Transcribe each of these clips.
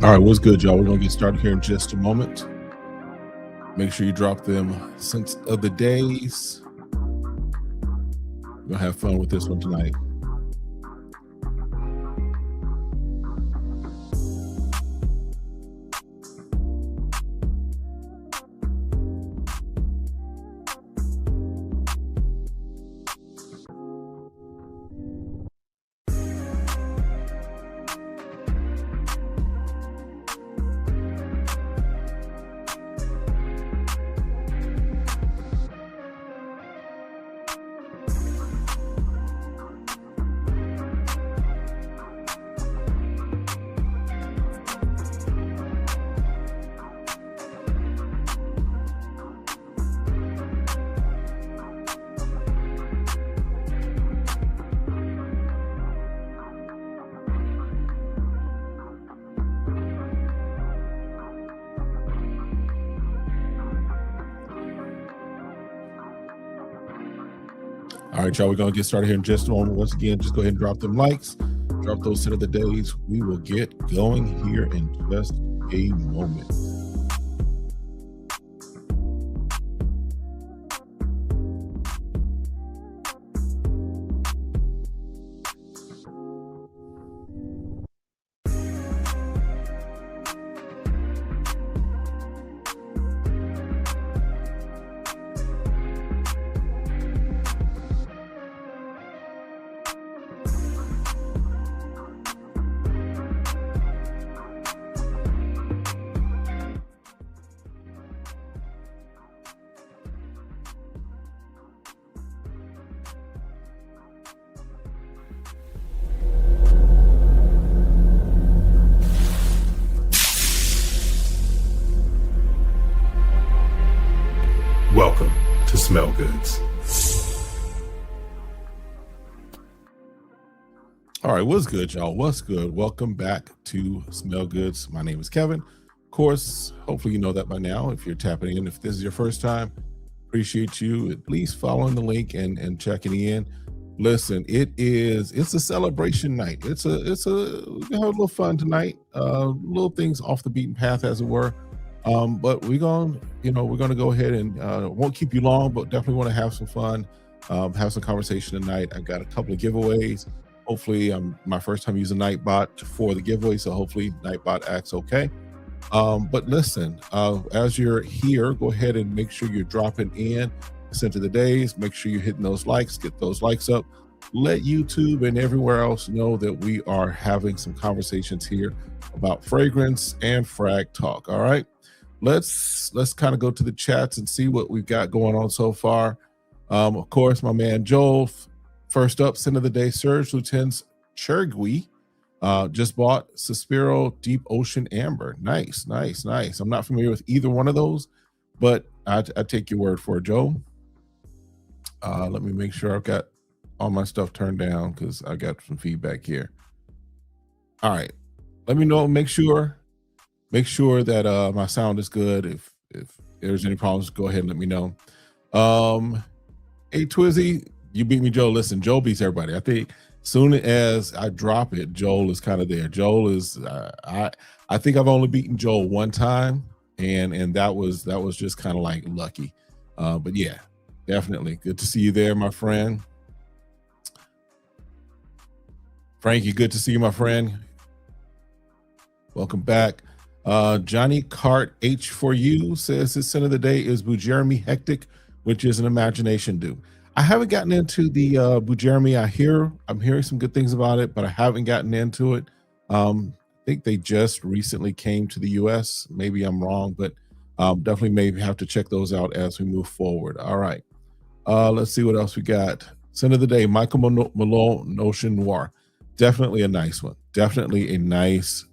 All right, what's good, y'all? We're gonna get started here in just a moment. Make sure you drop them scents of the days. We're gonna have fun with this one tonight. All right, y'all, we're gonna get started here in just a moment. Once again, just go ahead and drop them likes, drop those scent of the days. We will get going here in just a moment. Welcome to Smell Goods. All right, what's good, y'all? What's good? Welcome back to Smell Goods. My name is Kevin. Of course, hopefully you know that by now. If you're tapping in, if this is your first time, appreciate you at least following the link and checking in. Listen, it's a celebration night. We're gonna have a little fun tonight. Little things off the beaten path, as it were. But we're gonna go ahead and won't keep you long, but definitely want to have some fun, have some conversation tonight. I've got a couple of giveaways. Hopefully, my first time using Nightbot for the giveaway, so hopefully Nightbot acts okay. But listen, as you're here, go ahead and make sure you're dropping in scent of the days. Make sure you're hitting those likes, get those likes up. Let YouTube and everywhere else know that we are having some conversations here about fragrance and frag talk. All right, let's kind of go to the chats and see what we've got going on so far. Of course, my man Joel, first up, scent of the day, Surge Lieutenant's Chergui. Just bought Suspiro Deep Ocean Amber. Nice. I'm not familiar with either one of those, but I take your word for it, Joe. Let me make sure I've got all my stuff turned down because I got some feedback here. All right, let me know. Make sure that my sound is good. If there's any problems, go ahead and let me know. Hey Twizzy, you beat me, Joe. Listen, Joe beats everybody. I think soon as I drop it, Joel is kind of there. Joel is I think I've only beaten Joel one time, and that was just kind of like lucky. But yeah, definitely good to see you there, my friend. Frankie, good to see you, my friend. Welcome back. Johnny Cart H4U says his scent of the day is Boo Jeremy Hectic, which is an imagination dew. I haven't gotten into the Boo Jeremy. I'm hearing some good things about it, but I haven't gotten into it. I think they just recently came to the US. Maybe I'm wrong, but definitely maybe have to check those out as we move forward. All right. Let's see what else we got. Scent of the day, Michael Malone Ocean Noir. Definitely a nice one. Definitely a nice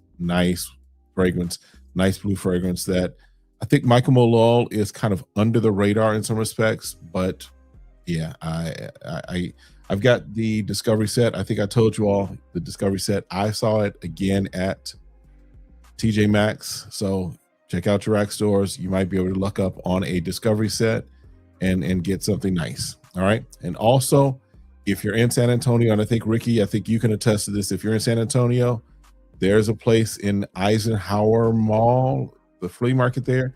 fragrance, nice blue fragrance that I think Michael Malone is kind of under the radar in some respects, but yeah, I've got the Discovery set. I think I told you all the Discovery set. I saw it again at TJ Maxx. So check out your rack stores. You might be able to look up on a Discovery set and get something nice. All right. And also, if you're in San Antonio, and I think Ricky, you can attest to this. If you're in San Antonio, there's a place in Eisenhower Mall, the flea market there.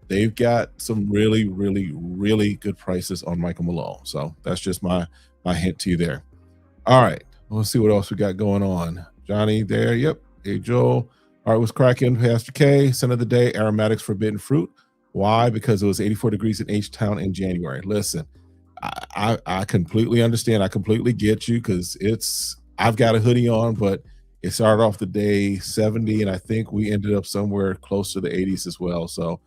They've got some really, really, really good prices on Michael Malone. So that's just my hint to you there. All right, let's see what else we got going on. Johnny there, yep. Hey Joel. All right, what's cracking? Pastor K, scent of the day, aromatics forbidden fruit. Why? Because it was 84 degrees in H-Town in January. Listen, I completely understand. I completely get you because I've got a hoodie on, but it started off the day 70, and I think we ended up somewhere close to the 80s as well. So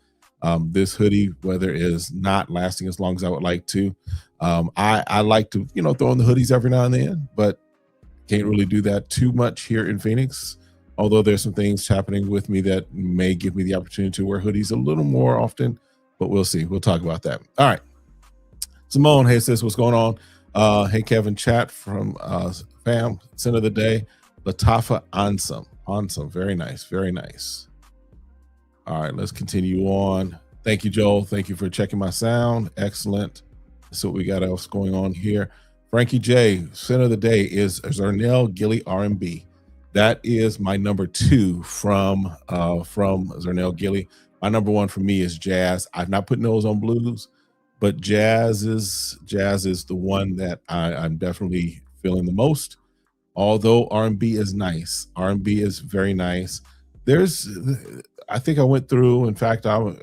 this hoodie weather is not lasting as long as I would like to. I like to, throw in the hoodies every now and then, but can't really do that too much here in Phoenix. Although there's some things happening with me that may give me the opportunity to wear hoodies a little more often, but we'll see. We'll talk about that. All right. Simone, hey sis, what's going on? Hey Kevin, chat from fam, center of the day. Latafa Ansem, very nice, very nice. All right, let's continue on. Thank you, Joel. Thank you for checking my sound. Excellent. Let's see what we got else going on here. Frankie J, center of the day is Zernell Gilly R&B. That is my number 2 from Zernell Gilly. My number 1 for me is jazz. I've not put those on blues, but jazz is the one that I'm definitely feeling the most. Although R&B is nice, R&B is very nice. I think I went through. In fact, on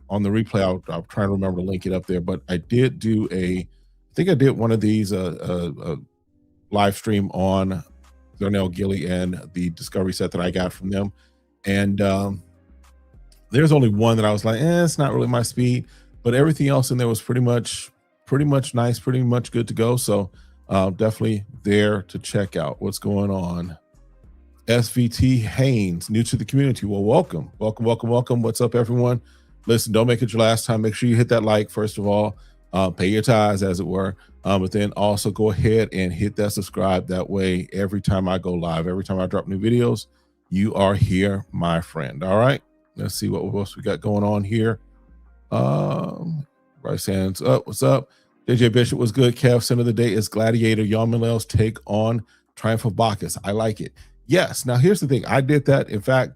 the replay, I'll try to remember to link it up there. But I did do I think I did one of these live stream on Zernell Gilly and the Discovery set that I got from them. And there's only one that I was like, it's not really my speed. But everything else in there was pretty much nice, pretty much good to go. So definitely there to check out what's going on. SVT Haynes, new to the community. Well, welcome. What's up, everyone? Listen, don't make it your last time. Make sure you hit that like, first of all. Pay your tithes, as it were. But then also go ahead and hit that subscribe. That way, every time I go live, every time I drop new videos, you are here, my friend. All right. Let's see what else we got going on here. Bryce hands up. What's up? JJ Bishop was good. Kev, center of the day is Gladiator. Yarmalel's take on Triumph of Bacchus. I like it. Yes. Now here's the thing. I did that. In fact,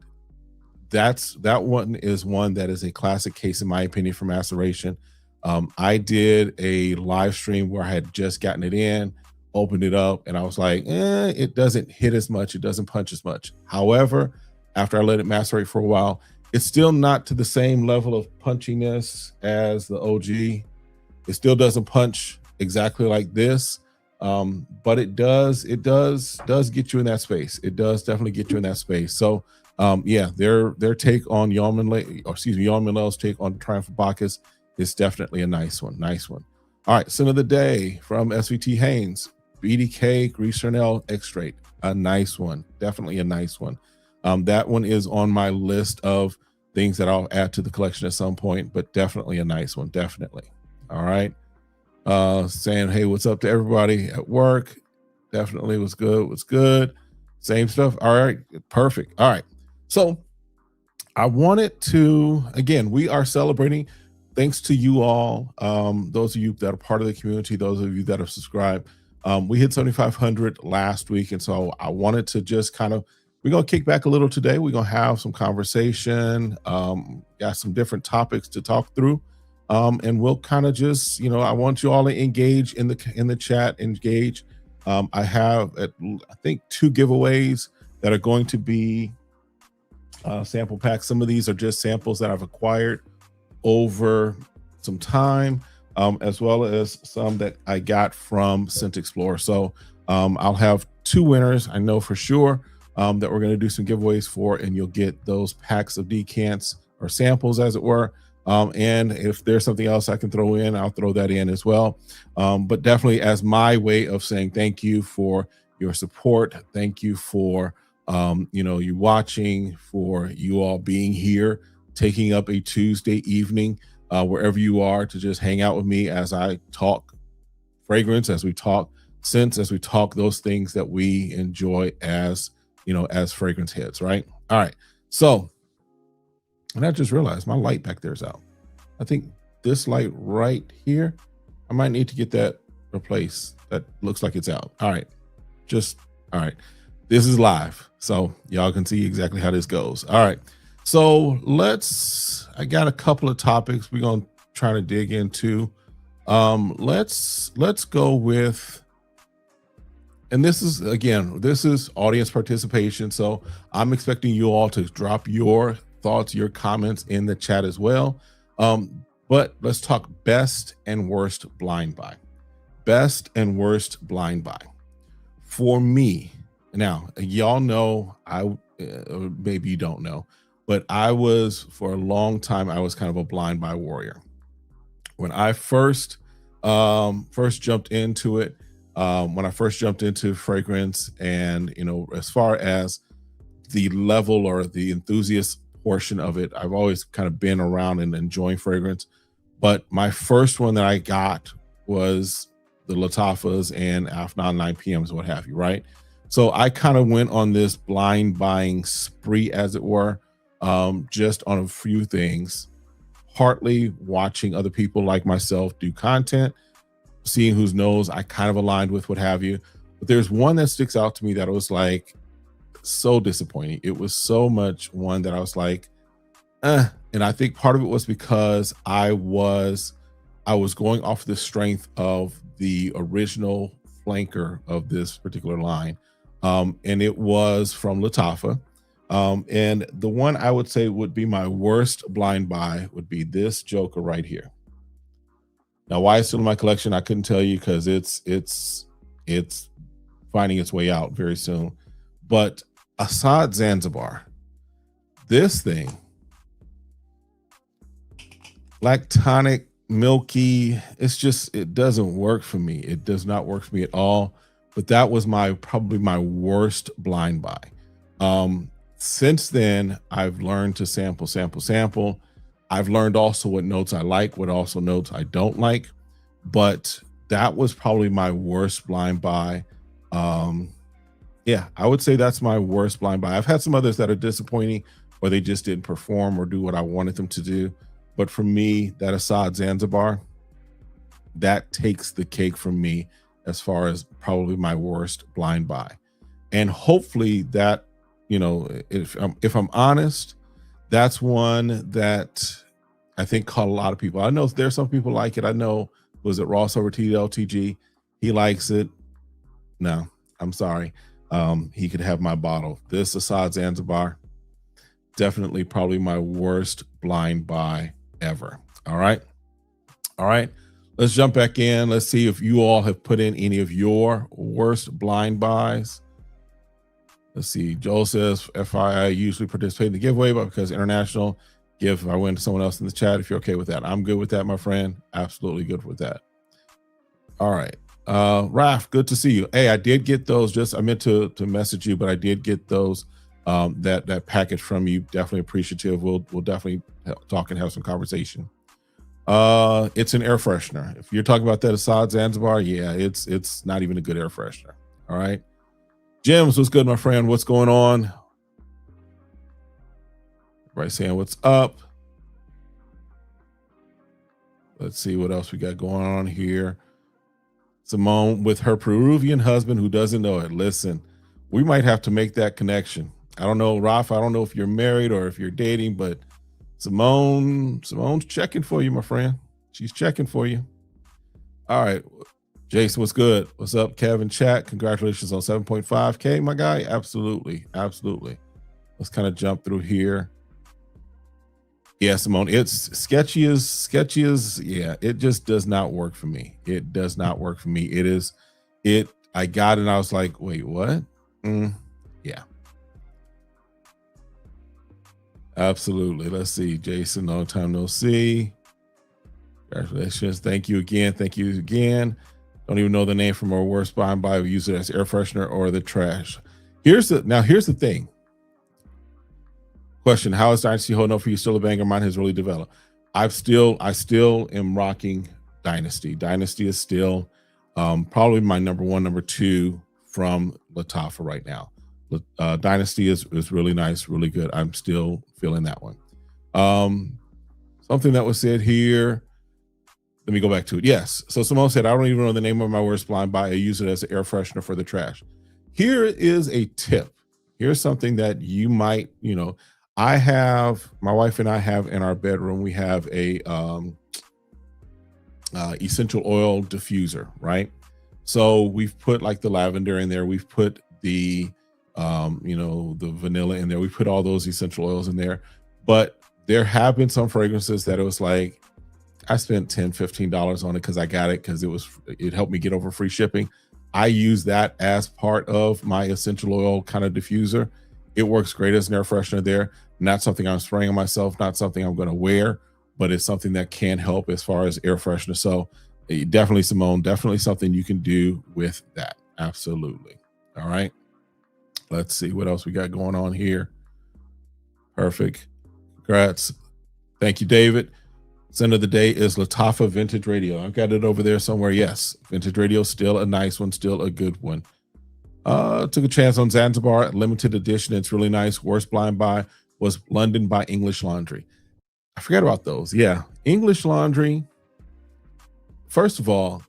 that one is one that is a classic case, in my opinion, for maceration. I did a live stream where I had just gotten it in, opened it up, and I was like, it doesn't hit as much. It doesn't punch as much. However, after I let it macerate for a while, it's still not to the same level of punchiness as the OG. It still doesn't punch exactly like this, but it does get you in that space. It does definitely get you in that space. So yeah, their take on Yarmalel's take on Triumph of Bacchus is definitely a nice one. All right, sin of the day from SVT Haynes, BDK Greasernel Extrait, a nice one, definitely a nice one. That one is on my list of things that I'll add to the collection at some point, but definitely a nice one, definitely. All right. Saying, hey, what's up to everybody at work? Definitely what's good. Same stuff. All right, perfect. All right. So I wanted to, again, we are celebrating, thanks to you all, those of you that are part of the community, those of you that have subscribed. We hit 7,500 last week. And so I wanted to just we're going to kick back a little today. We're going to have some conversation, got some different topics to talk through. And we'll kind of just, I want you all to engage in the chat, engage. I have, I think, 2 giveaways that are going to be sample packs. Some of these are just samples that I've acquired over some time, as well as some that I got from Scent Explorer. So I'll have 2 winners, I know for sure, that we're going to do some giveaways for, and you'll get those packs of decants or samples, as it were. And if there's something else I can throw in, I'll throw that in as well. But definitely as my way of saying thank you for your support. Thank you for, you watching, for you all being here, taking up a Tuesday evening, wherever you are, to just hang out with me as I talk fragrance, as we talk scents, as we talk those things that we enjoy as, as fragrance heads, right? All right. So, and I just realized my light back there is out. I think this light right here, I might need to get that replaced. That looks like it's out. All right. All right. This is live, so y'all can see exactly how this goes. All right. So I got a couple of topics we're gonna try to dig into. Let's go with, and this is audience participation. So I'm expecting you all to drop your thoughts, your comments in the chat as well. But let's talk best and worst blind buy. Best and worst blind buy. For me, now y'all know or maybe you don't know, but for a long time I was kind of a blind buy warrior. When I first jumped into it, when I first jumped into fragrance, and as far as the level or the enthusiast portion of it, I've always kind of been around and enjoying fragrance. But my first one that I got was the Latifahs and Afnan 9 PMs, what have you, right? So I kind of went on this blind buying spree, as it were, just on a few things, partly watching other people like myself do content, seeing whose nose I kind of aligned with, what have you. But there's one that sticks out to me that was like so disappointing. It was so much one that I was like, and I think part of it was because I was going off the strength of the original flanker of this particular line, and it was from Latafa. And the one I would say would be my worst blind buy would be this Joker right here. Now, why it's still in my collection, I couldn't tell you, because it's finding its way out very soon. But Assad Zanzibar, this thing, lactonic, milky, it doesn't work for me. It does not work for me at all. But that was probably my worst blind buy. Since then, I've learned to sample. I've learned also what notes I like, what also notes I don't like. But that was probably my worst blind buy. Yeah, I would say that's my worst blind buy. I've had some others that are disappointing, or they just didn't perform or do what I wanted them to do. But for me, that Assad Zanzibar, that takes the cake from me as far as probably my worst blind buy. And hopefully that, if I'm honest, that's one that I think caught a lot of people. I know there's some people like it. I know, was it Ross over TLTG? He likes it. No, I'm sorry. He could have my bottle. This Assad Zanzibar, definitely probably my worst blind buy ever. All right. Let's jump back in. Let's see if you all have put in any of your worst blind buys. Let's see. Joel says, FYI, usually participate in the giveaway, but because international, give if I win to someone else in the chat, if you're okay with that. I'm good with that, my friend. Absolutely good with that. All right. Raf, good to see you. Hey, I did get those. I meant to message you, but I did get those, that package from you. Definitely appreciative. We'll definitely talk and have some conversation. It's an air freshener. If you're talking about that Assad Zanzibar, yeah, it's not even a good air freshener. All right. James, what's good, my friend? What's going on? Everybody saying what's up. Let's see what else we got going on here. Simone with her Peruvian husband who doesn't know it. Listen, we might have to make that connection. I don't know, Ralph, I don't know if you're married or if you're dating, but Simone's checking for you, my friend. She's checking for you. All right. Jason, what's good? What's up, Kevin? Chat. Congratulations on 7.5K, my guy. Absolutely. Let's kind of jump through here. Yeah, Simone, it's sketchy as yeah, it just does not work for me. It does not work for me. I got it and I was like, wait, what? Yeah. Absolutely. Let's see. Jason, long time no see. Congratulations. Thank you again. Don't even know the name from our worst blind buy. We use it as air freshener or the trash. Here's the thing. Question: how is Dynasty holding up for you? Still a banger? Mine has really developed. I still am rocking Dynasty. Dynasty is still probably my number one, number two from Latafa right now. Dynasty is really nice, really good. I'm still feeling that one. Something that was said here. Let me go back to it. Yes. So Simone said, I don't even know the name of my worst blind buy. I use it as an air freshener for the trash. Here is a tip. Here's something that you might, my wife and I have in our bedroom, we have a essential oil diffuser, right? So we've put like the lavender in there. We've put the vanilla in there. We put all those essential oils in there. But there have been some fragrances that it was like, I spent $10, $15 on it because I got it because it helped me get over free shipping. I use that as part of my essential oil kind of diffuser. It works great as an air freshener there. Not something I'm spraying on myself, not something I'm going to wear, but it's something that can help as far as air freshener. So definitely, Simone, definitely something you can do with that. Absolutely. All right. Let's see what else we got going on here. Perfect. Congrats. Thank you, David. Scent of the day is Lattafa Vintage Radio. I've got it over there somewhere. Yes, Vintage Radio, still a nice one, still a good one. Took a chance on Zanzibar, limited edition. It's really nice. Worst blind buy was London by English Laundry. I forgot about those. Yeah, English Laundry. First of all,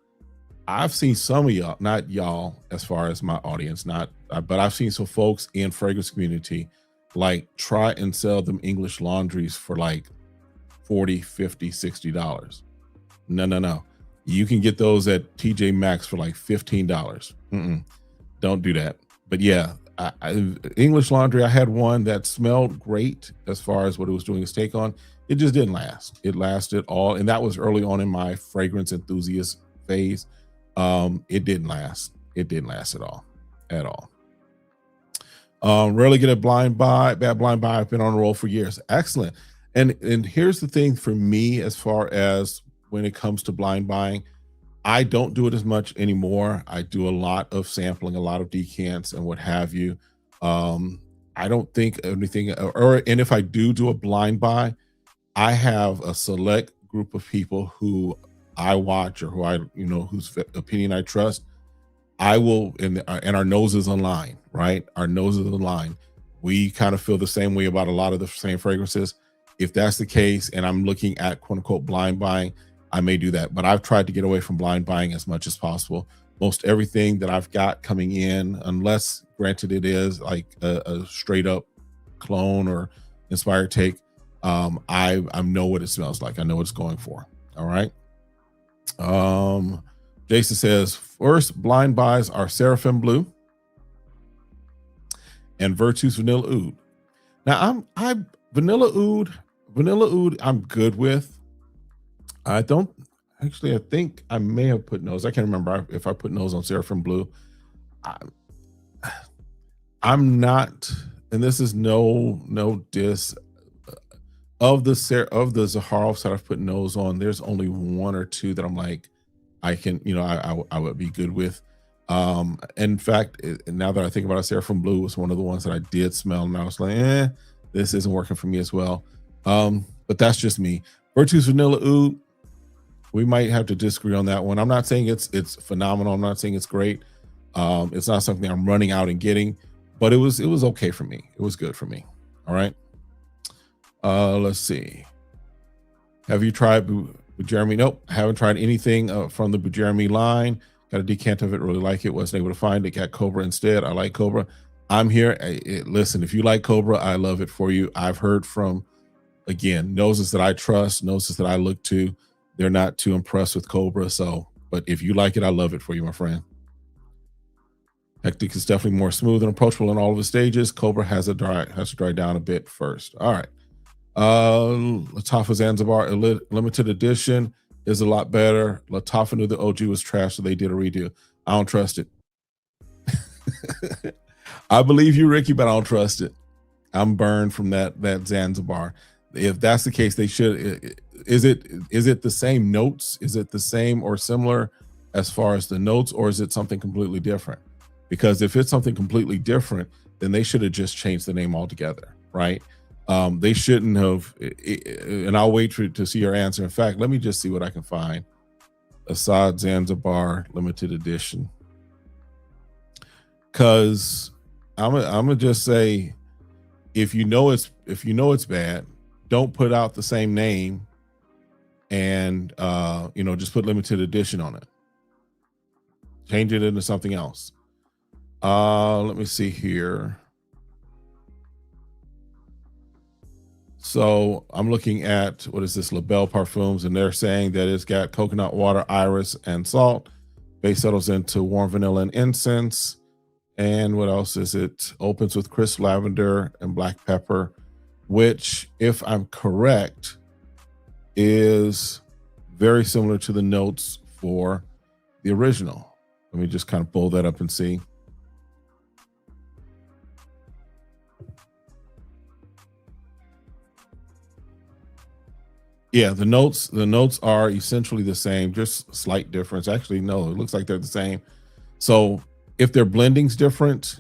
I've seen some of y'all, not y'all as far as my audience, but I've seen some folks in fragrance community like try and sell them English laundries for like $40, $50, $60. No. You can get those at TJ Maxx for like $15. Don't do that. But yeah, English Laundry, I had one that smelled great as far as what it was doing its take on. It just didn't last. It lasted all, and that was early on in my fragrance enthusiast phase. It didn't last. It didn't last at all. Rarely get a bad blind buy. I've been on a roll for years. Excellent. And here's the thing for me, as far as when it comes to blind buying, I don't do it as much anymore. I do a lot of sampling, a lot of decants and what have you. I don't think anything, and if I do a blind buy, I have a select group of people who I watch or whose opinion I trust. I will, and our noses align, right? Our noses align. We kind of feel the same way about a lot of the same fragrances. If that's the case, and I'm looking at quote unquote blind buying, I may do that. But I've tried to get away from blind buying as much as possible. Most everything that I've got coming in, unless granted it is like a straight up clone or inspired take, I know what it smells like. I know what it's going for. All right. Jason says, first blind buys are Seraphim Blue and Virtue's Vanilla Oud. Now Vanilla Oud I'm good with. I think I may have put nose. I can't remember if I put nose on Seraphim Blue. I'm not, and this is no diss. Of the Zaharovs that I've put nose on, there's only one or two that I'm like, I can, I would be good with. In fact, now that I think about it, Seraphim Blue was one of the ones that I did smell, and I was like, this isn't working for me as well. But that's just me. Virtue's Vanilla Oud, we might have to disagree on that one. I'm not saying it's phenomenal. I'm not saying it's great. It's not something I'm running out and getting, but it was okay for me. It was good for me. All right. Let's see. Have you tried Jeremy? Nope, I haven't tried anything from the Jeremy line. Got a decant of it, really like it. Wasn't able to find it. Got Cobra instead. I like Cobra. I'm here. Listen, if you like Cobra, I love it for you. I've heard from, again, noses that I trust, noses that I look to. They're not too impressed with Cobra. So, but if you like it, I love it for you, my friend. Hectic is definitely more smooth and approachable in all of the stages. Cobra has to dry down a bit first. All right. Lattafa Zanzibar limited edition is a lot better. Lattafa knew the OG was trash, so they did a redo. I don't trust it. I believe you, Ricky, but I don't trust it. I'm burned from that Zanzibar. If that's the case, they should. Is it the same notes? Is it the same or similar as far as the notes, or is it something completely different? Because if it's something completely different, then they should have just changed the name altogether, right? They shouldn't have, and I'll wait to see your answer. In fact, let me just see what I can find. Assad Zanzibar limited edition. Because I'm gonna just say, if you know it's bad, don't put out the same name, and just put limited edition on it. Change it into something else. Let me see here. So I'm looking at, what is this, LaBelle Parfums, and they're saying that it's got coconut water, iris, and salt. Base settles into warm vanilla and incense. And what else is it? Opens with crisp lavender and black pepper, which, if I'm correct, is very similar to the notes for the original. Let me just kind of pull that up and see. Yeah, the notes are essentially the same, just slight difference. Actually, no, it looks like they're the same. So if their blending's different,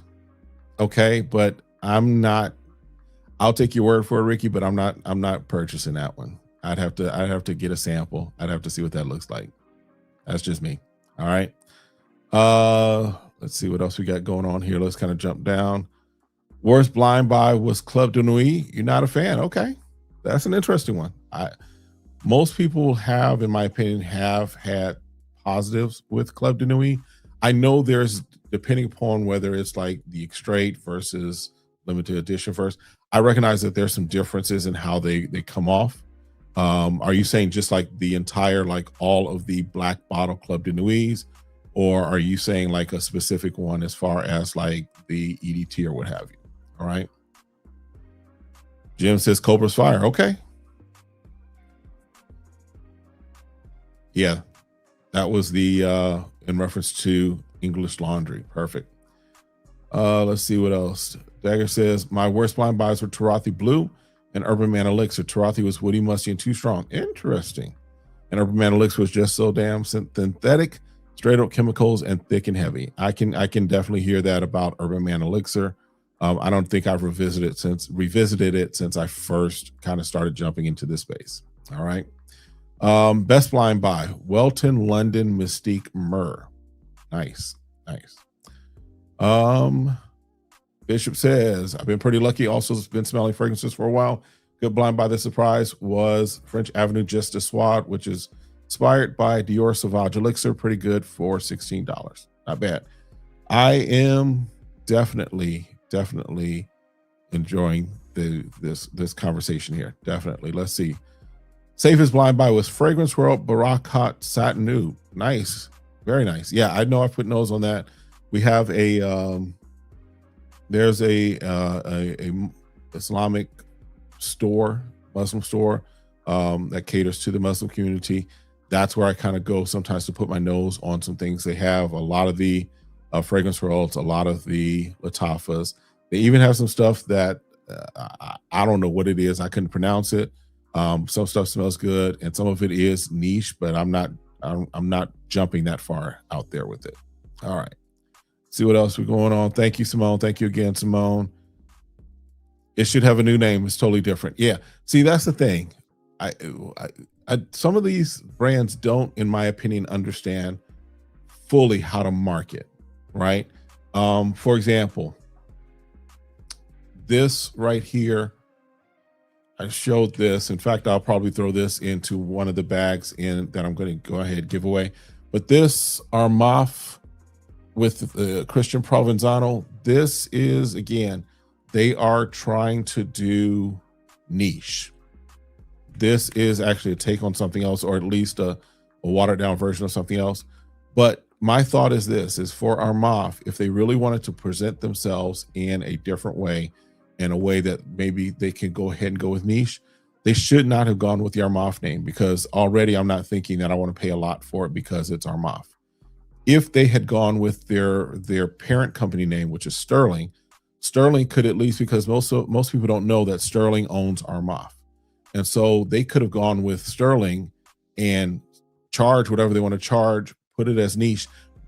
okay, but I'll take your word for it, Ricky, but I'm not purchasing that one. I'd have to get a sample. I'd have to see what that looks like. That's just me. All right. Let's see what else we got going on here. Let's kind of jump down. Worst blind buy was Club de Nuit. You're not a fan. Okay. That's an interesting one. Most people have, in my opinion, have had positives with Club de Nuit. I know there's, depending upon whether it's like the straight versus limited edition first, I recognize that there's some differences in how they come off. Are you saying just like the entire, like all of the black bottle Club de Nuits, or are you saying like a specific one as far as like the EDT or what have you? All right. Jim says Cobra's fire. Okay. Yeah, that was the in reference to English Laundry. Perfect. Let's see what else. Dagger says my worst blind buys were Tarathi Blue and Urban Man Elixir. Tarathi was woody, musty, and too strong. Interesting. And Urban Man Elixir was just so damn synthetic, straight up chemicals, and thick and heavy. I can definitely hear that about Urban Man Elixir. I don't think I've revisited it since I first kind of started jumping into this space. All right. Best blind buy, Welton London Mystique Myrrh. Nice. Bishop says I've been pretty lucky. Also been smelling fragrances for a while. Good blind buy. The surprise was French Avenue Just de Swad, which is inspired by Dior Sauvage Elixir. Pretty good for $16. Not bad. I am definitely enjoying this conversation here. Definitely. Let's see. Safest blind buy was Fragrance World Barakat Satin Nude. Nice. Very nice. Yeah, I know I put nose on that. We have a there's a Islamic store, Muslim store, that caters to the Muslim community. That's where I kind of go sometimes to put my nose on some things. They have a lot of the fragrance rolls, a lot of the Latafas. They even have some stuff that I don't know what it is. I couldn't pronounce it. Some stuff smells good, and some of it is niche, but I'm not jumping that far out there with it. All right. See what else we're going on. Thank you, Simone. Thank you again, Simone. It should have a new name. It's totally different. Yeah. See, that's the thing. Some of these brands don't, in my opinion, understand fully how to market, right? For example, this right here, I showed this. In fact, I'll probably throw this into one of the bags that I'm going to go ahead and give away. But this Armaf with Christian Provenzano, this is, again, they are trying to do niche. This is actually a take on something else, or at least a watered down version of something else. But my thought is this, is for Armaf, if they really wanted to present themselves in a different way, in a way that maybe they can go ahead and go with niche, they should not have gone with the Armaf name, because already I'm not thinking that I want to pay a lot for it because it's Armaf. If they had gone with their parent company name, which is Sterling could at least, because most people don't know that Sterling owns Armaf. And so they could have gone with Sterling and charge whatever they want to charge, put it as niche.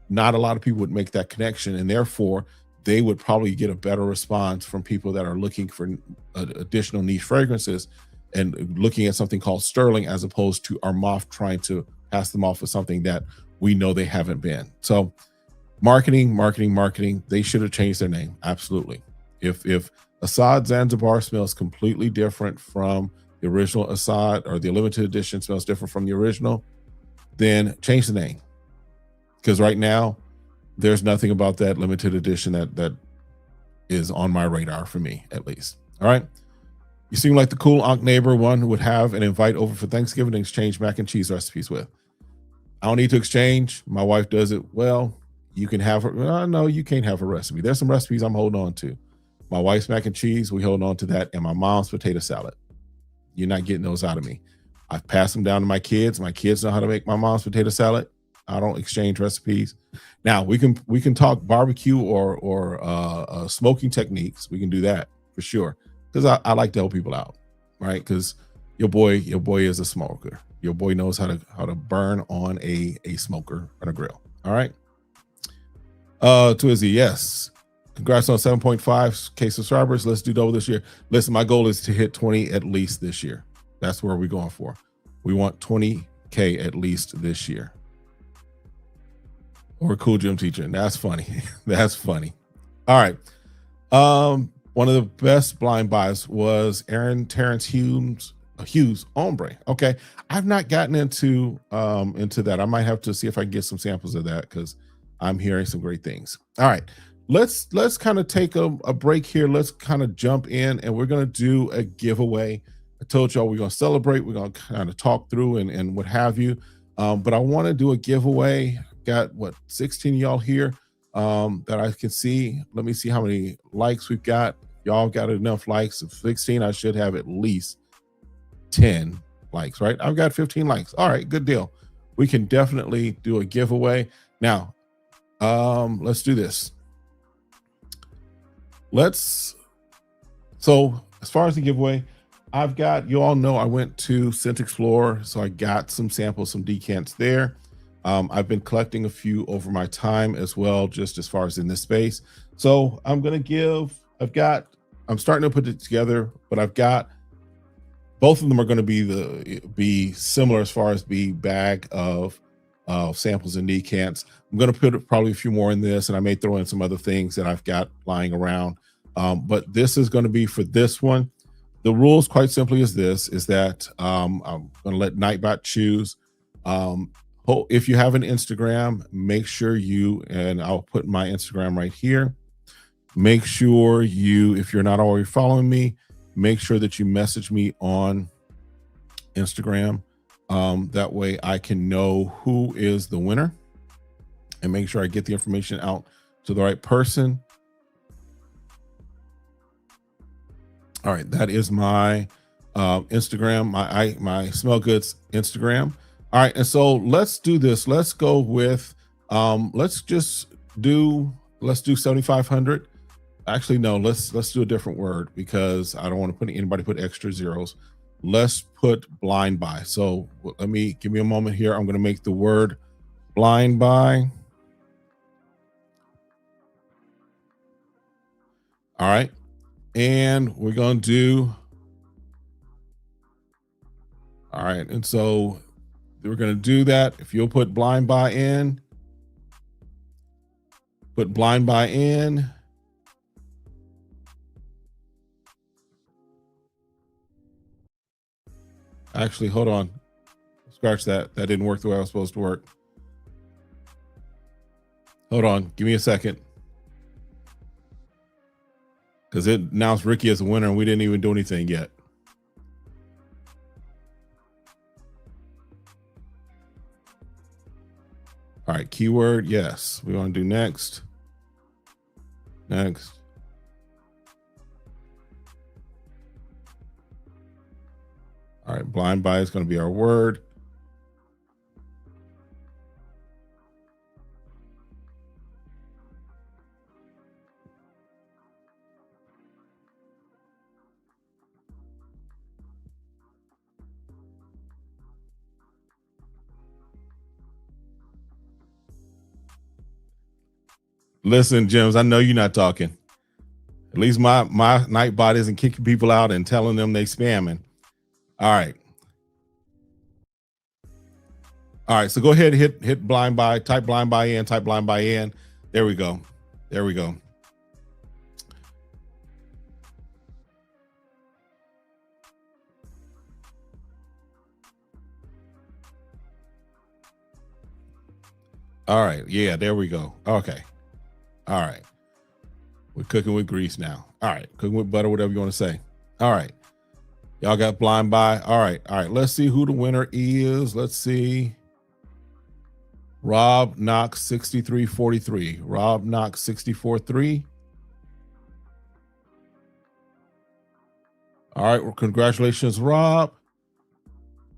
Not a lot of people would make that connection, and therefore they would probably get a better response from people that are looking for additional niche fragrances and looking at something called Sterling, as opposed to Armaf trying to pass them off as something that we know they haven't been. So marketing, they should have changed their name. Absolutely. If Assad Zanzibar smells completely different from the original Assad, or the limited edition smells different from the original, then change the name. Because right now, there's nothing about that limited edition that is on my radar for me, at least. All right. You seem like the cool Ankh neighbor one who would have an invite over for Thanksgiving to exchange mac and cheese recipes with. I don't need to exchange. My wife does it well. You can have her. No, you can't have a recipe. There's some recipes I'm holding on to. My wife's mac and cheese, we hold on to that, and my mom's potato salad. You're not getting those out of me. I've passed them down to my kids. My kids know how to make my mom's potato salad. I don't exchange recipes. Now we can talk barbecue or smoking techniques. We can do that for sure because I like to help people out, right? Because your boy is a smoker. Your boy knows how to burn on a smoker on a grill. All right. Twizzy, yes. Congrats on 7.5K subscribers. Let's do double this year. Listen, my goal is to hit 20 at least this year. That's where we're going for. We want 20K at least this year. Or a cool gym teacher. And that's funny. That's funny. All right. One of the best blind buys was Terrence Hughes ombre. Okay. I've not gotten into that. I might have to see if I can get some samples of that because I'm hearing some great things. All right. Let's kind of take a break here. Let's kind of jump in and we're going to do a giveaway. I told y'all we're going to celebrate. We're going to kind of talk through and what have you. But I want to do a giveaway. Got 16 of y'all here that I can see. Let me see how many likes we've got. Y'all got enough likes. Of 16, I should have at least 10 likes, right? I've got 15 likes. All right, good deal. We can definitely do a giveaway. Now, let's do this. So as far as the giveaway, I've got, you all know I went to Scent Explorer, so I got some samples, some decants there. I've been collecting a few over my time as well, just as far as in this space. So I'm starting to put it together, but I've got, both of them are going to be similar as far as the bag of samples and decants. I'm going to put probably a few more in this, and I may throw in some other things that I've got lying around. But this is going to be for this one. The rules quite simply is that I'm going to let Nightbot choose. If you have an Instagram, make sure and I'll put my Instagram right here. Make sure if you're not already following me, make sure that you message me on Instagram. That way I can know who is the winner and make sure I get the information out to the right person. All right, that is my Instagram, my Smell Goods Instagram. All right, and so let's do this. Let's go with let's do 7,500. Actually, no, let's do a different word because I don't want to anybody put extra zeros. Let's put blind buy. So give me a moment here. I'm going to make the word blind buy. All right. And we're going to do. All right. And so we're going to do that. If you'll put blind buy in, put blind buy in. Actually, hold on. Scratch that. That didn't work the way I was supposed to work. Hold on. Give me a second. Because it announced Ricky as a winner and we didn't even do anything yet. All right, keyword, yes. We want to do next. Next. All right, blind buy is going to be our word. Listen, Jims, I know you're not talking. At least my Nightbot isn't kicking people out and telling them they spamming. All right. All right, so go ahead and hit blind buy, type blind buy in, type blind buy in. There we go. There we go. All right. Yeah, there we go. Okay. All right. We're cooking with grease now. All right. Cooking with butter, whatever you want to say. All right. Y'all got blind buy. All right. All right. Let's see who the winner is. Let's see. Rob Knox 6343. Rob Knox 643. All right. Well, congratulations, Rob.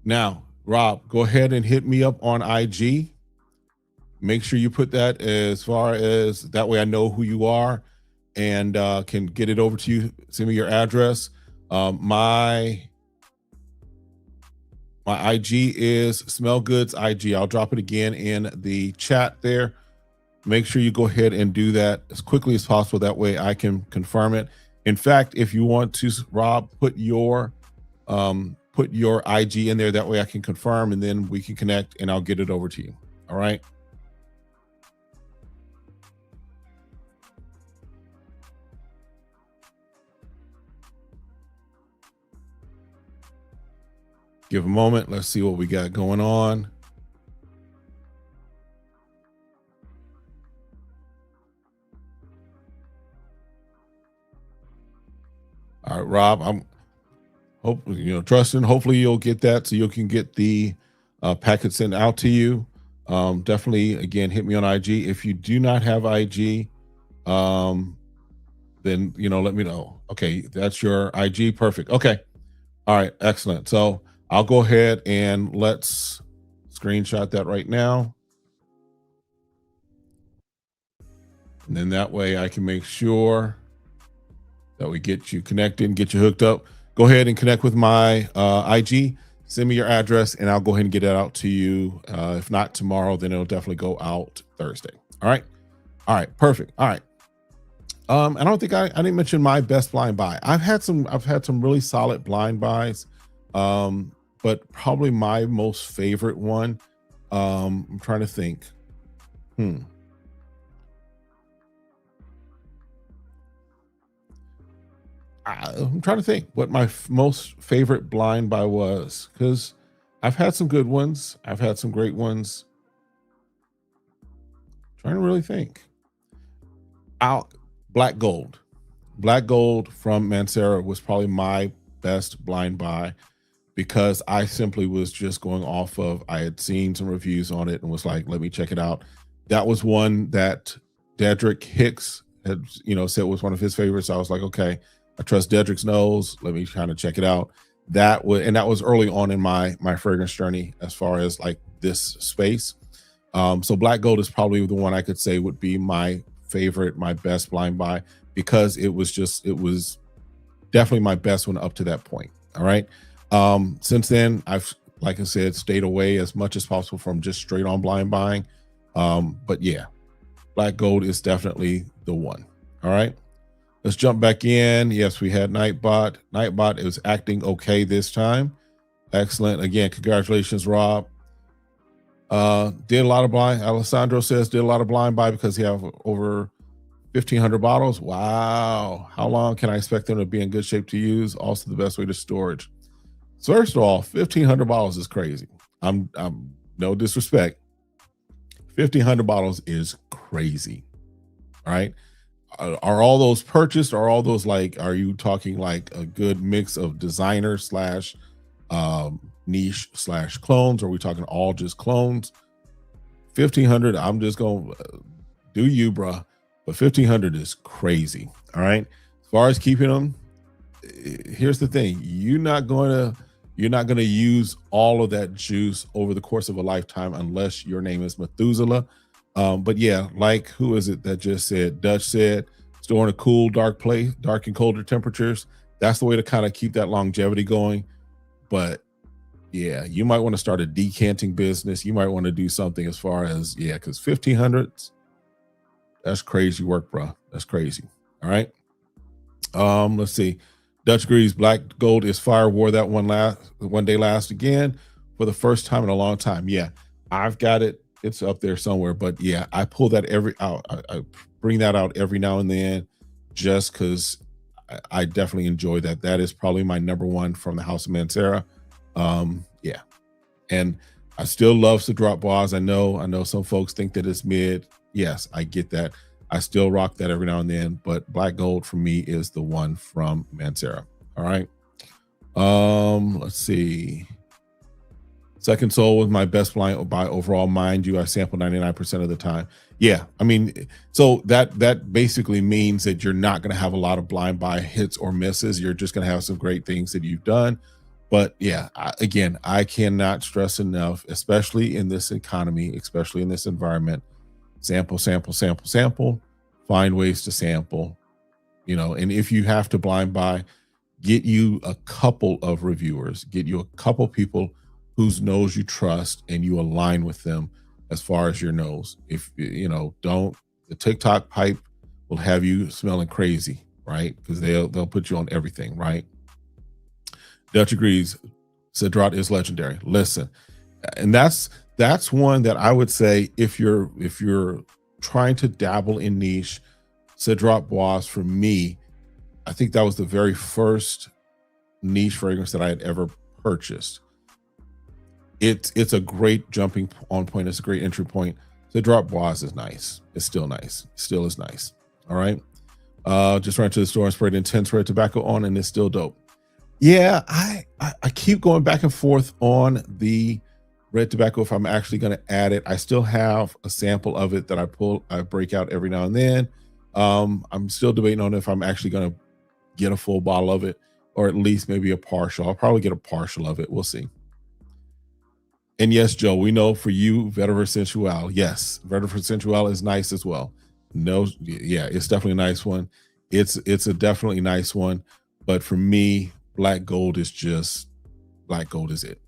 Now, Rob, go ahead and hit me up on IG. Make sure you put that as far as that way I know who you are and can get it over to you. Send me your address. My IG is Smell Goods IG. I'll drop it again in the chat there. Make sure you go ahead and do that as quickly as possible. That way I can confirm it. In fact, if you want to, Rob, put your IG in there. That way I can confirm and then we can connect and I'll get it over to you. All right. Give a moment. Let's see what we got going on. All right, Rob, I'm trusting. Hopefully you'll get that so you can get the packet sent out to you. Definitely, again, hit me on IG. If you do not have IG, then let me know. Okay, that's your IG. Perfect. Okay. All right, excellent. So I'll go ahead and let's screenshot that right now. And then that way I can make sure that we get you connected and get you hooked up. Go ahead and connect with my IG. Send me your address and I'll go ahead and get that out to you. If not tomorrow, then it'll definitely go out Thursday. All right. All right. Perfect. All right. I don't think I didn't mention my best blind buy. I've had some really solid blind buys. But probably my most favorite one. I'm trying to think. I'm trying to think what my most favorite blind buy was, because I've had some good ones. I've had some great ones. Trying to really think. Black Gold from Mancera was probably my best blind buy, because I simply was just going off of, I had seen some reviews on it and was like, let me check it out. That was one that Dedrick Hicks had, said was one of his favorites. I was like, okay, I trust Dedrick's nose. Let me kind of check it out. That was early on in my fragrance journey as far as like this space. So Black Gold is probably the one I could say would be my favorite, my best blind buy, because it was definitely my best one up to that point. All right. Since then, I've, like I said, stayed away as much as possible from just straight on blind buying. But yeah, Black Gold is definitely the one. All right, let's jump back in. Yes, we had Nightbot. Nightbot is acting okay this time. Excellent. Again, congratulations, Rob. Did a lot of blind. Alessandro says did a lot of blind buy because he have over 1,500 bottles. Wow. How long can I expect them to be in good shape to use? Also, the best way to storage. So first of all, 1,500 bottles is crazy. I'm no disrespect. 1,500 bottles is crazy. All right. Are all those purchased? Or are all those are you talking like a good mix of designer slash niche slash clones? Or are we talking all just clones? 1,500, I'm just going to do you, bruh. But 1,500 is crazy. All right. As far as keeping them, here's the thing. You're not going to use all of that juice over the course of a lifetime unless your name is Methuselah. But yeah, like who is it that just said? Dutch said, store in a cool, dark place, dark and colder temperatures. That's the way to kind of keep that longevity going. But yeah, you might want to start a decanting business. You might want to do something as far as, because 1,500s, that's crazy work, bro. That's crazy. All right. Let's see. Dutch agrees. Black Gold is fire. Wore that one day last again for the first time in a long time. Yeah, I've got it. It's up there somewhere. But yeah, I pull that I bring that out every now and then, just because I definitely enjoy that. That is probably my number one from the House of Mancera. Yeah, and I still love to drop bars. I know some folks think that it's mid. Yes, I get that. I still rock that every now and then, but black gold for me is the one from Mancera. All right. Let's see. Second Soul was my best blind by overall. Mind you, I sample 99% of the time. Yeah, I mean, so that basically means that you're not going to have a lot of blind buy hits or misses. You're just going to have some great things that you've done. But yeah, again, I cannot stress enough, especially in this economy, especially in this environment, sample, sample, sample, sample, find ways to sample, and if you have to blind buy, get you a couple of reviewers, get you a couple people whose nose you trust and you align with them as far as your nose. If don't, the TikTok pipe will have you smelling crazy, right? Because they'll put you on everything, right? Dutch agrees. Cedrat is legendary. Listen, and that's one that I would say if you're trying to dabble in niche, Cedrat Bois for me, I think that was the very first niche fragrance that I had ever purchased. It's a great jumping on point. It's a great entry point. Cedrat Bois is nice. It's still nice. Still is nice. All right. Just ran to the store and sprayed intense red tobacco on, and it's still dope. Yeah, I keep going back and forth on the red tobacco if I'm actually going to add it. I still have a sample of it that I break out every now and then. I'm still debating on if I'm actually going to get a full bottle of it, or at least maybe a partial. I'll probably get a partial of it. We'll see. And yes, Joe, we know for you, Vetiver Sensual. Yes, Vetiver Sensual is nice as well. No, yeah, it's definitely a nice one. It's a definitely nice one. But for me, black gold is it. Black gold is it.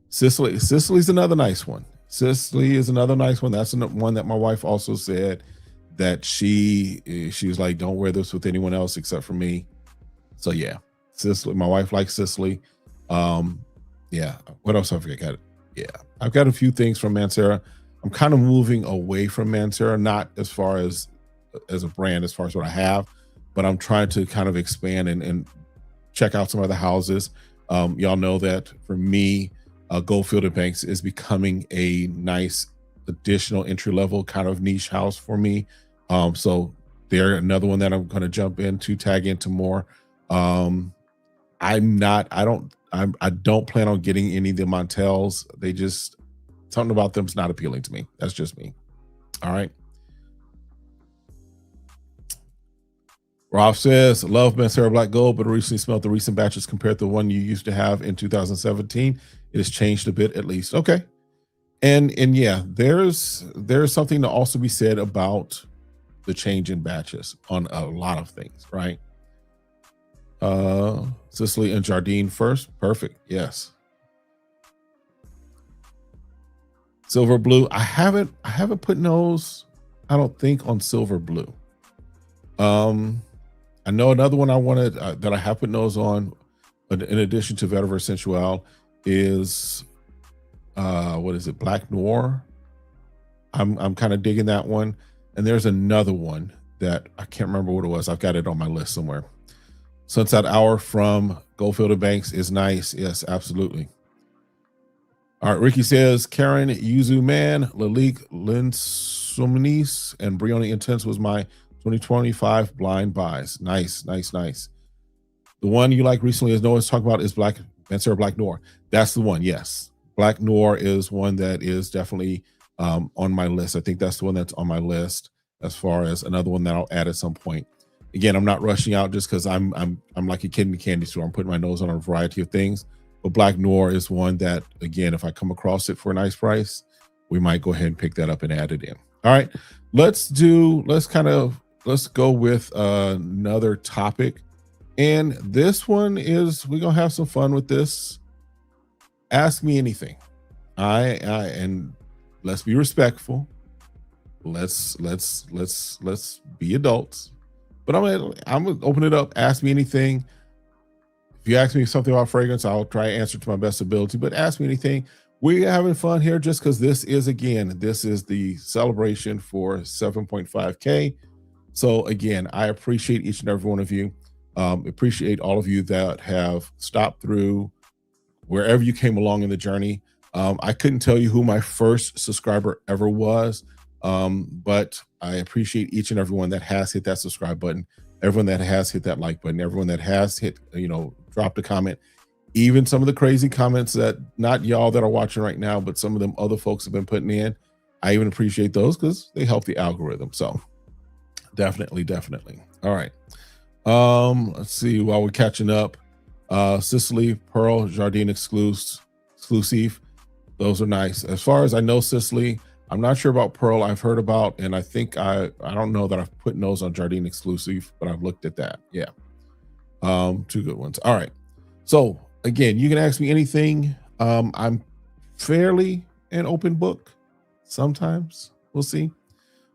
Sicily's another nice one. Sicily is another nice one. That's one that my wife also said that she was like, don't wear this with anyone else except for me. So yeah, Sicily. My wife likes Sicily. Yeah. What else have I got? Yeah, I've got a few things from Mancera. I'm kind of moving away from Mancera, not as far as a brand, as far as what I have, but I'm trying to kind of expand and check out some other houses. Y'all know that for me, Goldfield and Banks is becoming a nice additional entry level kind of niche house for me. So they're another one that I'm going to jump into, tag into more. I don't plan on getting any of the Montels. They just, something about them's not appealing to me. That's just me. All right. Rob says, love Mancera Black Gold, but recently smelled the recent batches compared to the one you used to have in 2017. It has changed a bit at least. Okay. And yeah, there's something to also be said about the change in batches on a lot of things, right? Sicily and Jardine first. Perfect. Yes. Silver Blue. I haven't put nose, I don't think, on Silver Blue. I know another one I wanted that I have put nose on, in addition to Vetiver Sensual, is what is it? Black Noir. I'm kind of digging that one. And there's another one that I can't remember what it was. I've got it on my list somewhere. Sunset Hour from Goldfield and Banks is nice. Yes, absolutely. All right, Ricky says, Karen, Yuzu Man, Lalique, Linsumnis, and Brioni Intense was my 2025 blind buys. Nice, nice, nice. The one you like recently, as no one's talking about, is Mancera Black Noir. That's the one, yes. Black Noir is one that is definitely on my list. I think that's the one that's on my list as far as another one that I'll add at some point. Again, I'm not rushing out just because I'm like a kid in the candy store. I'm putting my nose on a variety of things. But Black Noir is one that, again, if I come across it for a nice price, we might go ahead and pick that up and add it in. All right, let's go with another topic. And this one is, we're gonna have some fun with this. Ask me anything. And let's be respectful. Let's be adults. But I'm gonna open it up. Ask me anything. If you ask me something about fragrance, I'll try to answer to my best ability. But ask me anything. We're having fun here just because this is the celebration for 7.5K. So again, I appreciate each and every one of you. Appreciate all of you that have stopped through wherever you came along in the journey. I couldn't tell you who my first subscriber ever was. But I appreciate each and everyone that has hit that subscribe button, everyone that has hit that like button, everyone that has hit, dropped a comment, even some of the crazy comments that not y'all that are watching right now, but some of them other folks have been putting in. I even appreciate those because they help the algorithm. So definitely, definitely. All right. Let's see while we're catching up. Sicily, Pearl, Jardine exclusive. Those are nice. As far as I know, Sicily, I'm not sure about Pearl. I've heard about, and I think I don't know that I've put those on Jardine exclusive, but I've looked at that. Yeah. Two good ones. All right. So again, you can ask me anything. I'm fairly an open book. Sometimes we'll see.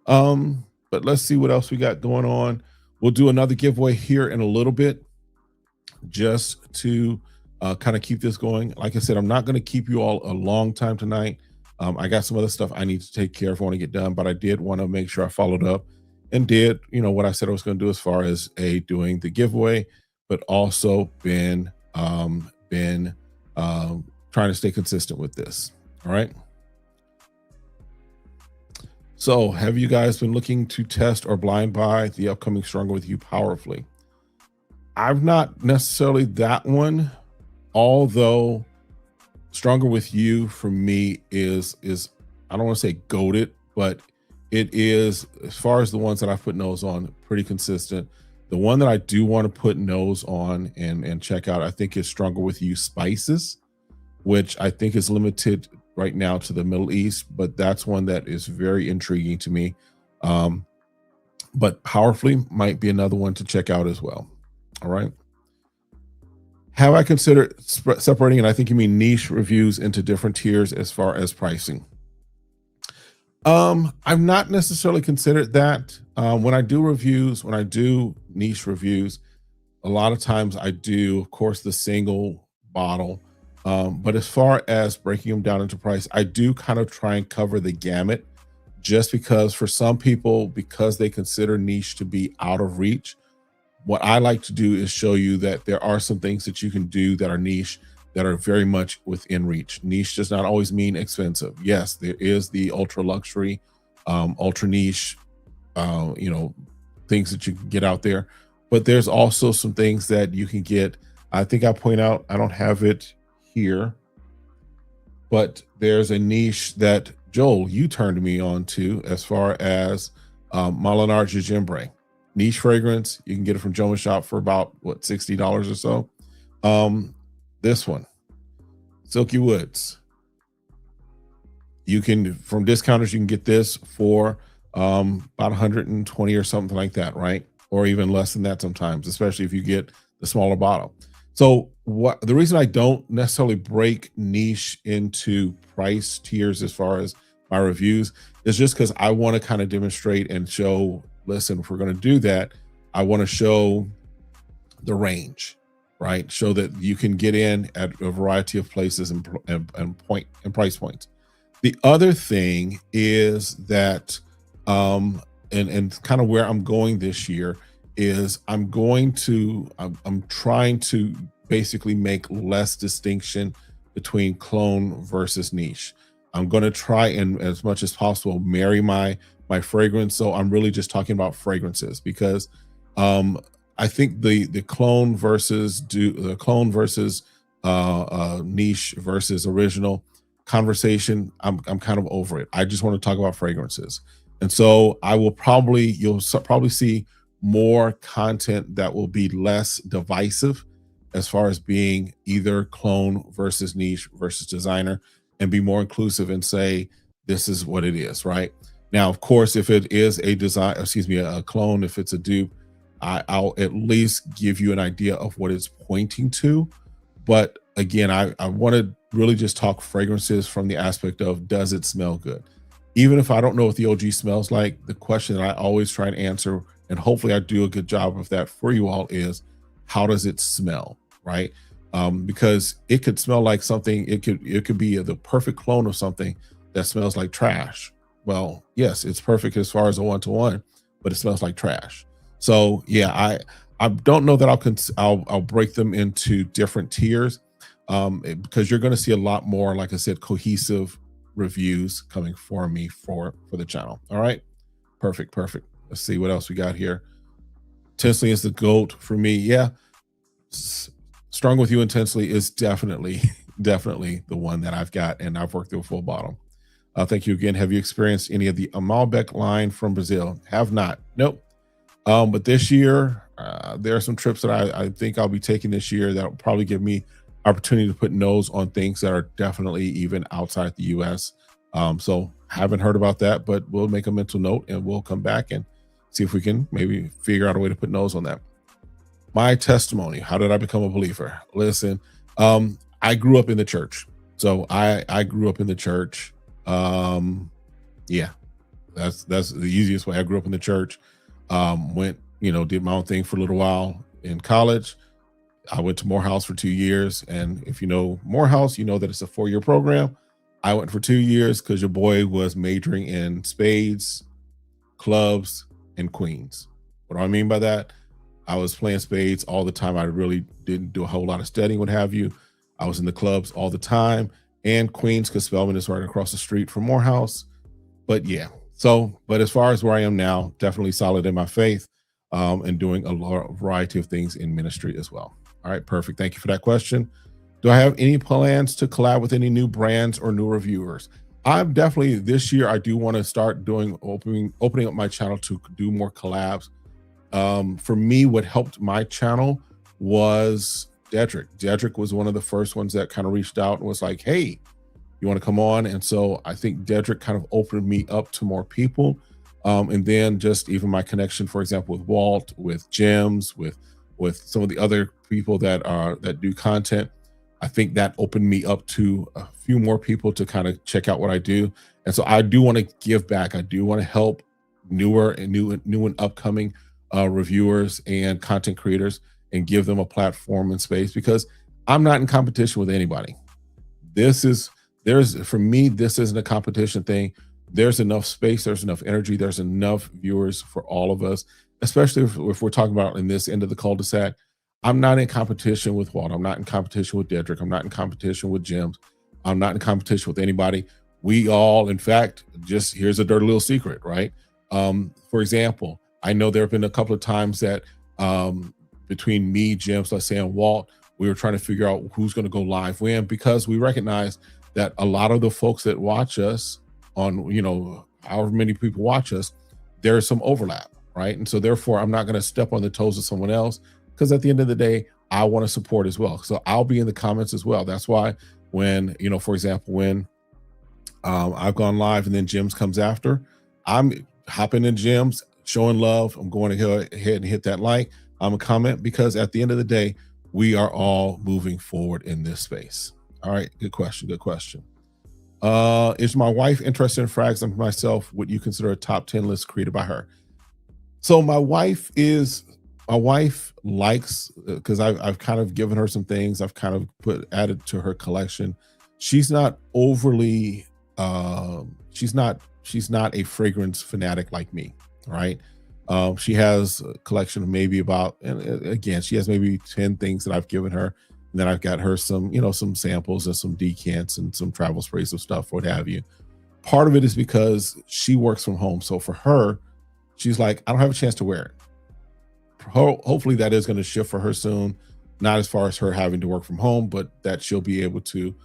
But let's see what else we got going on. We'll do another giveaway here in a little bit, just to kind of keep this going. Like I said, I'm not going to keep you all a long time tonight. I got some other stuff I need to take care of. I want to get done, but I did want to make sure I followed up and did, what I said I was going to do as far as doing the giveaway, but also been trying to stay consistent with this. All right. So have you guys been looking to test or blind buy the upcoming Stronger With You powerfully? I've not necessarily that one, although Stronger With You for me is I don't want to say goated, but it is, as far as the ones that I put nose on, pretty consistent. The one that I do want to put nose on and check out, I think, is Stronger With You Spices, which I think is limited right now to the Middle East, but that's one that is very intriguing to me. But Powerfully might be another one to check out as well. All right. Have I considered separating, and I think you mean niche reviews, into different tiers as far as pricing? I've not necessarily considered that. When I do reviews, when I do niche reviews, a lot of times I do, of course, the single bottle. But as far as breaking them down into price, I do kind of try and cover the gamut, just because for some people, because they consider niche to be out of reach, what I like to do is show you that there are some things that you can do that are niche, that are very much within reach. Niche does not always mean expensive. Yes, there is the ultra luxury, ultra niche, things that you can get out there, but there's also some things that you can get. I think I point out, I don't have it here, but there's a niche that Joel, you turned me on to, as far as Molinar Gingembre. Niche fragrance. You can get it from Jones Shop for about what, $60 or so. This one, Silky Woods. You can, from discounters, you can get this for about 120 or something like that, right? Or even less than that sometimes, especially if you get the smaller bottle. So what the reason I don't necessarily break niche into price tiers as far as my reviews is just because I want to kind of demonstrate and show, listen, if we're going to do that, I want to show the range, right? Show that you can get in at a variety of places and price points. The other thing is that, and kind of where I'm going this year is I'm trying to basically make less distinction between clone versus niche. I'm going to try and, as much as possible, marry my fragrance. So I'm really just talking about fragrances, because I think the clone versus niche versus original conversation, I'm kind of over it. I just want to talk about fragrances. And so you'll probably see more content that will be less divisive as far as being either clone versus niche versus designer, and be more inclusive and say, this is what it is, right? Now, of course, if it is a clone, if it's a dupe, I'll at least give you an idea of what it's pointing to. But again, I want to really just talk fragrances from the aspect of, does it smell good? Even if I don't know what the OG smells like, the question that I always try and answer, and hopefully I do a good job of that for you all, is how does it smell, right? Because it could smell like something, it could be the perfect clone of something that smells like trash. Well, yes, it's perfect as far as a one-to-one, but it smells like trash. So yeah, I don't know that I'll break them into different tiers, because you're going to see a lot more, like I said, cohesive reviews coming for me for the channel. All right, perfect. Let's see what else we got here. Intensely is the GOAT for me. Yeah, Strong with You Intensely is definitely definitely the one that I've got, and I've worked through a full bottle. Thank you again. Have you experienced any of the Malbec line from Brazil? Have not. Nope. But this year, there are some trips that I think I'll be taking this year that will probably give me opportunity to put nose on things that are definitely even outside the U.S. So haven't heard about that, but we'll make a mental note and we'll come back and see if we can maybe figure out a way to put nose on that. My testimony. How did I become a believer? Listen, I grew up in the church. So I grew up in the church. Yeah, that's the easiest way. I grew up in the church. Went, did my own thing for a little while in college. I went to Morehouse for 2 years. And if you know Morehouse, you know that it's a 4-year program. I went for 2 years because your boy was majoring in spades, clubs, and queens. What do I mean by that? I was playing spades all the time. I really didn't do a whole lot of studying, what have you. I was in the clubs all the time, and queens because Spelman is right across the street from Morehouse. But yeah, but as far as where I am now, definitely solid in my faith, and doing a variety of things in ministry as well. All right, perfect. Thank you for that question. Do I have any plans to collab with any new brands or new reviewers? I'm definitely, this year, I do want to start opening up my channel to do more collabs. For me, what helped my channel was Dedrick. Dedrick was one of the first ones that kind of reached out and was like, hey, you want to come on? And so I think Dedrick kind of opened me up to more people. And then just even my connection, for example, with Walt, with Gems, with some of the other people that do content. I think that opened me up to a few more people to kind of check out what I do. And so I do want to give back. I do want to help new and upcoming reviewers and content creators and give them a platform and space, because I'm not in competition with anybody. For me, this isn't a competition thing. There's enough space, there's enough energy, there's enough viewers for all of us, especially if we're talking about in this end of the cul-de-sac. I'm not in competition with Walt. I'm not in competition with Dedrick. I'm not in competition with Gems. I'm not in competition with anybody. We all, in fact, just here's a dirty little secret, right? For example, I know there have been a couple of times that between me, Gems, let's say, and Walt, we were trying to figure out who's going to go live when, because we recognize that a lot of the folks that watch us on, however many people watch us, there's some overlap, right? And so therefore, I'm not going to step on the toes of someone else, because at the end of the day, I want to support as well. So I'll be in the comments as well. That's why when, for example, when I've gone live and then Gems comes after, I'm hopping in Gems, showing love. I'm going to go ahead and hit that like. I'm a comment, because at the end of the day, we are all moving forward in this space. All right, good question. Is my wife interested in frags and myself? Would you consider a top 10 list created by her? So my wife likes, because I've kind of given her some things. I've kind of added to her collection. She's not overly, she's not a fragrance fanatic like me, right? She has a collection of maybe and again, she has maybe 10 things that I've given her. And then I've got her some, some samples and some decants and some travel sprays of stuff, what have you. Part of it is because she works from home. So for her, she's like, I don't have a chance to wear it. Hopefully that is going to shift for her soon. Not as far as her having to work from home, but that she'll be able to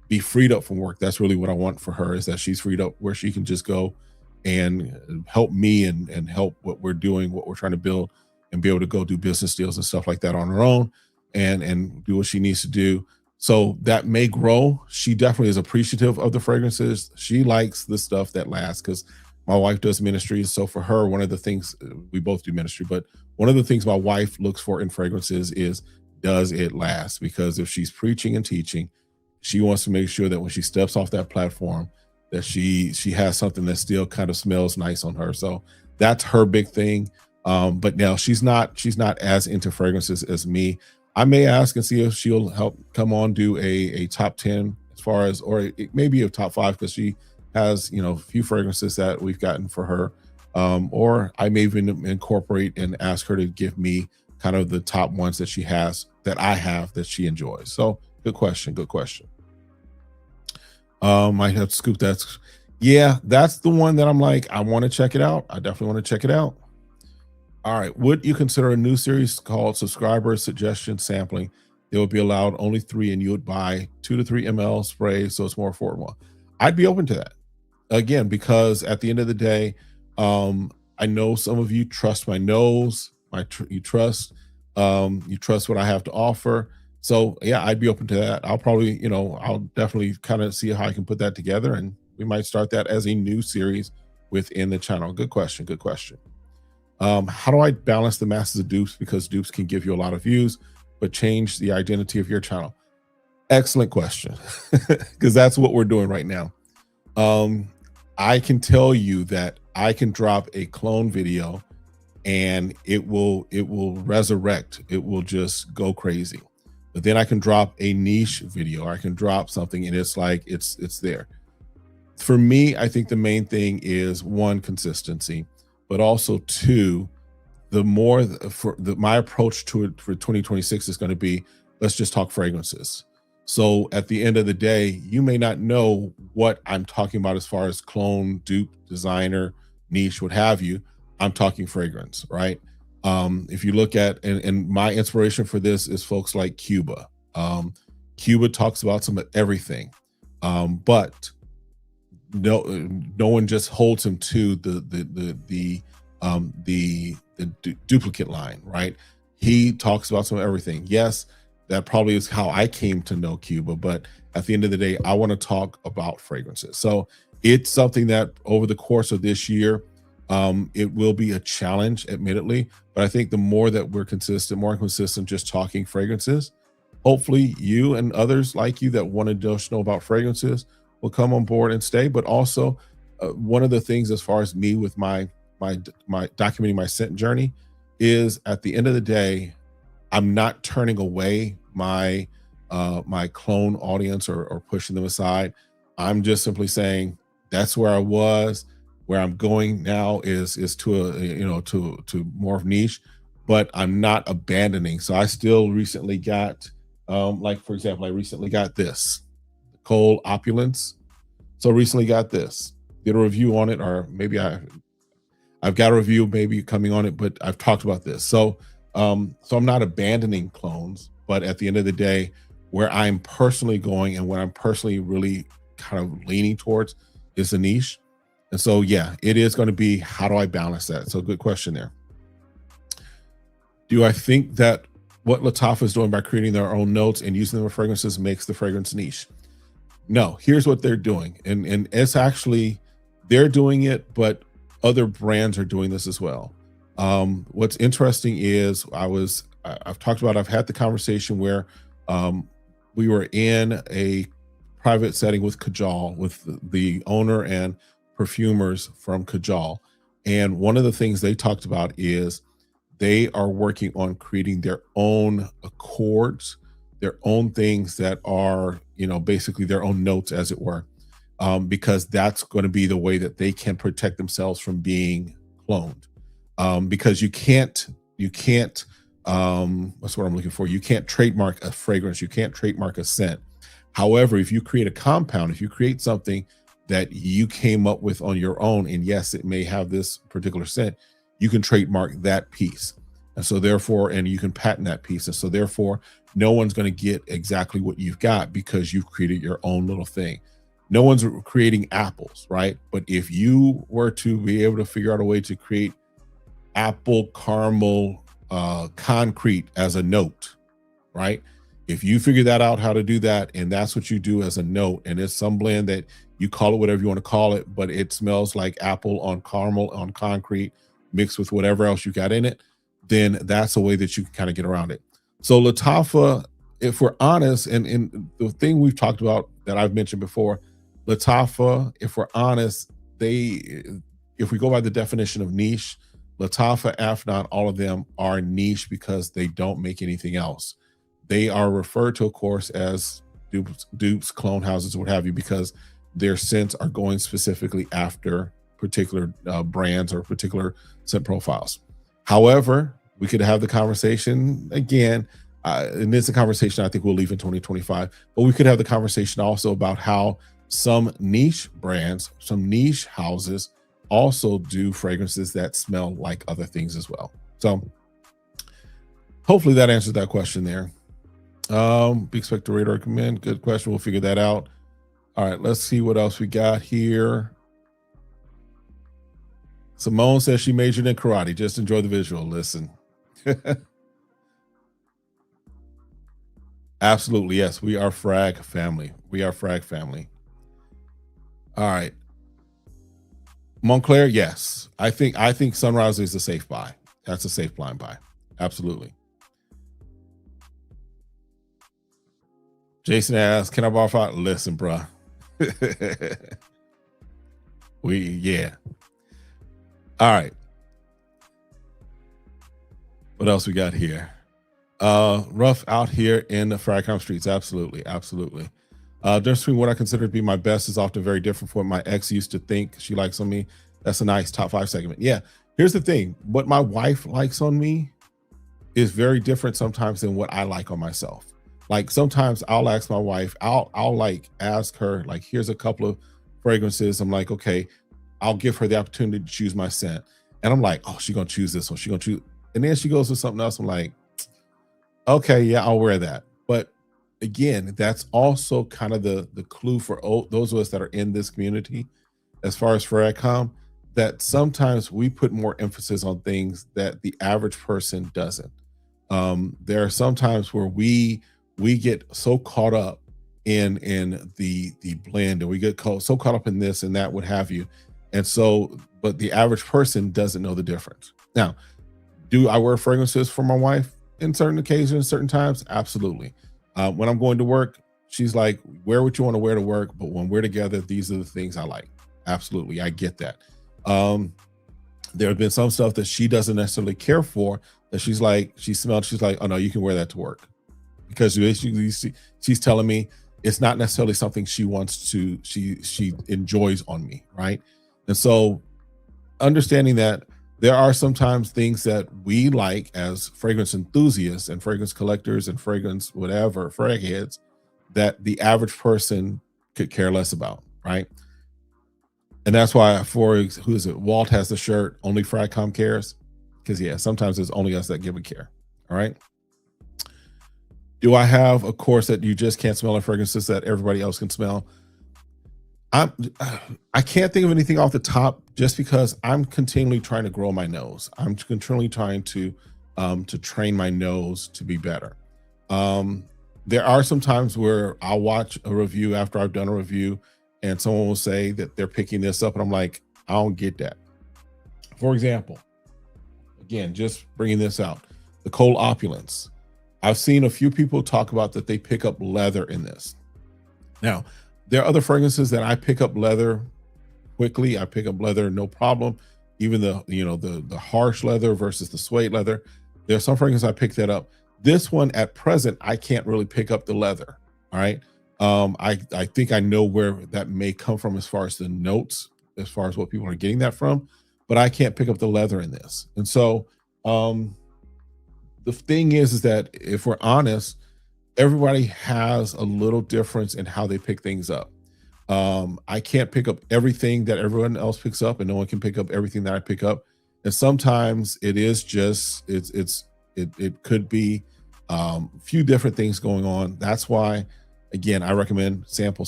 be freed up from work. That's really what I want for her, is that she's freed up where she can just go and help me and help what we're doing, what we're trying to build, and be able to go do business deals and stuff like that on her own and do what she needs to do. So that may grow. She definitely is appreciative of the fragrances. She likes the stuff that lasts, because my wife does ministry. So for her, one of the things, we both do ministry, but one of the things my wife looks for in fragrances is, does it last? Because if she's preaching and teaching, she wants to make sure that when she steps off that platform, that she has something that still kind of smells nice on her. So that's her big thing. But now she's not as into fragrances as me. I may ask and see if she'll help come on, do a top 10 as far as, or it may be a top 5, because she has, a few fragrances that we've gotten for her. Or I may even incorporate and ask her to give me kind of the top ones that she has, that I have, that she enjoys. So good question. I have scoop that's yeah, that's the one that I'm like, I want to check it out. I definitely want to check it out. All right. Would you consider a new series called Subscriber Suggestion Sampling? They would be allowed only 3, and you would buy 2 to 3 ml spray, so it's more affordable. I'd be open to that again because at the end of the day, I know some of you trust my nose, you trust what I have to offer. So yeah, I'd be open to that. I'll probably, I'll definitely kind of see how I can put that together, and we might start that as a new series within the channel. Good question. Good question. How do I balance the masses of dupes, because dupes can give you a lot of views but change the identity of your channel? Excellent question, because that's what we're doing right now. I can tell you that I can drop a clone video and it will resurrect. It will just go crazy. But then I can drop a niche video, or I can drop something and it's like it's there. For me, I think the main thing is one, consistency, but also two, my approach to it for 2026 is going to be, let's just talk fragrances. So at the end of the day, you may not know what I'm talking about as far as clone, dupe, designer, niche, what have you. I'm talking fragrance, right? If you look at, and my inspiration for this is folks like Cuba. Cuba talks about some of everything, but no one just holds him to the duplicate line, right? He talks about some of everything. Yes, that probably is how I came to know Cuba, but at the end of the day, I want to talk about fragrances. So it's something that over the course of this year, it will be a challenge, admittedly, but I think the more that we're more consistent just talking fragrances, hopefully you and others like you that want to just know about fragrances will come on board and stay. But also, one of the things as far as me with my documenting my scent journey is, at the end of the day, I'm not turning away my clone audience or pushing them aside. I'm just simply saying that's where I was. Where I'm going now is to to more of niche, but I'm not abandoning. So I still recently got, like for example, I recently got this Cold Opulence. So recently got this, did a review on it, or maybe I've got a review maybe coming on it, but I've talked about this. So I'm not abandoning clones, but at the end of the day, where I'm personally going and what I'm personally really kind of leaning towards is a niche. And so, yeah, it is going to be, how do I balance that? So good question there. Do I think that what Lattafa is doing by creating their own notes and using them with fragrances makes the fragrance niche? No, here's what they're doing. And it's actually, they're doing it, but other brands are doing this as well. What's interesting is I've talked about, I've had the conversation where we were in a private setting with Kajal, with the owner and perfumers from Kajal. And one of the things they talked about is they are working on creating their own accords, their own things that are, basically their own notes, as it were, because that's going to be the way that they can protect themselves from being cloned. Because you can't, what's what I'm looking for? You can't trademark a fragrance. You can't trademark a scent. However, if you create a compound, if you create something that you came up with on your own, and yes, it may have this particular scent, you can trademark that piece. And so therefore, and you can patent that piece. And so therefore, no one's going to get exactly what you've got because you've created your own little thing. No one's creating apples, right? But if you were to be able to figure out a way to create apple caramel concrete as a note, right? If you figure that out, how to do that, and that's what you do as a note, and it's some blend that you call it whatever you want to call it, but it smells like apple on caramel on concrete mixed with whatever else you got in it, then that's a way that you can kind of get around it. So Lattafa, if we're honest, and the thing we've talked about that I've mentioned before, Lattafa, if we're honest, if we go by the definition of niche, Lattafa, Afnan, all of them are niche because they don't make anything else. They are referred to, of course, as dupes, clone houses, what have you, because their scents are going specifically after particular brands or particular scent profiles. However, we could have the conversation again, and it's a conversation I think we'll leave in 2025, but we could have the conversation also about how some niche brands, some niche houses also do fragrances that smell like other things as well. So hopefully that answers that question there. Be expect to rate or recommend. Good question. We'll figure that out. All right, let's see what else we got here. Simone says she majored in karate. Just enjoy the visual. Listen. Absolutely. Yes, we are Frag family. We are Frag family. All right. Montclair, yes. I think Sunrise is a safe buy. That's a safe blind buy. Absolutely. Jason asks, can I borrow $5? Listen, bruh. Yeah. All right. What else we got here? Rough out here in the Fragcom streets. Absolutely. Absolutely. Difference between what I consider to be my best is often very different from what my ex used to think she likes on me. That's a nice top 5 segment. Yeah. Here's the thing. What my wife likes on me is very different sometimes than what I like on myself. Like sometimes I'll ask my wife, I'll like ask her, like, here's a couple of fragrances. I'm like, okay, I'll give her the opportunity to choose my scent. And I'm like, oh, she's gonna choose this one. She's gonna choose. And then she goes with something else. I'm like, okay, yeah, I'll wear that. But again, that's also kind of the clue for those of us that are in this community, as far as Fragcom, that sometimes we put more emphasis on things that the average person doesn't. There are some times where we get so caught up in the blend, and we get so caught up in this and that, what have you. And so, but the average person doesn't know the difference. Now, do I wear fragrances for my wife in certain occasions, certain times? Absolutely. When I'm going to work, she's like, wear what you want to wear to work, but when we're together, these are the things I like. Absolutely. I get that. There have been some stuff that she doesn't necessarily care for, that she's like, she's like, oh no, you can wear that to work. Because she's telling me it's not necessarily something she wants to, she enjoys on me, right? And so understanding that there are sometimes things that we like as fragrance enthusiasts and fragrance collectors and fragrance whatever, frag heads, that the average person could care less about, right? And that's why who is it? Walt has the shirt, only Fragcom cares. Because yeah, sometimes it's only us that give a care. All right. Do I have a course that you just can't smell, and fragrances that everybody else can smell? I can't think of anything off the top, just because I'm continually trying to grow my nose. I'm continually trying to train my nose to be better. There are some times where I'll watch a review after I've done a review, and someone will say that they're picking this up, and I'm like, I don't get that. For example, again, just bringing this out, the Cold Opulence. I've seen a few people talk about that they pick up leather in this. Now, there are other fragrances that I pick up leather quickly. I pick up leather, no problem. Even the harsh leather versus the suede leather. There's some fragrances I pick that up. This one at present, I can't really pick up the leather. All right. I think I know where that may come from as far as the notes, as far as what people are getting that from, but I can't pick up the leather in this. And so the thing is that if we're honest, everybody has a little difference in how they pick things up. I can't pick up everything that everyone else picks up, and no one can pick up everything that I pick up. And sometimes it is just, it could be a few different things going on. That's why, again, I recommend sample.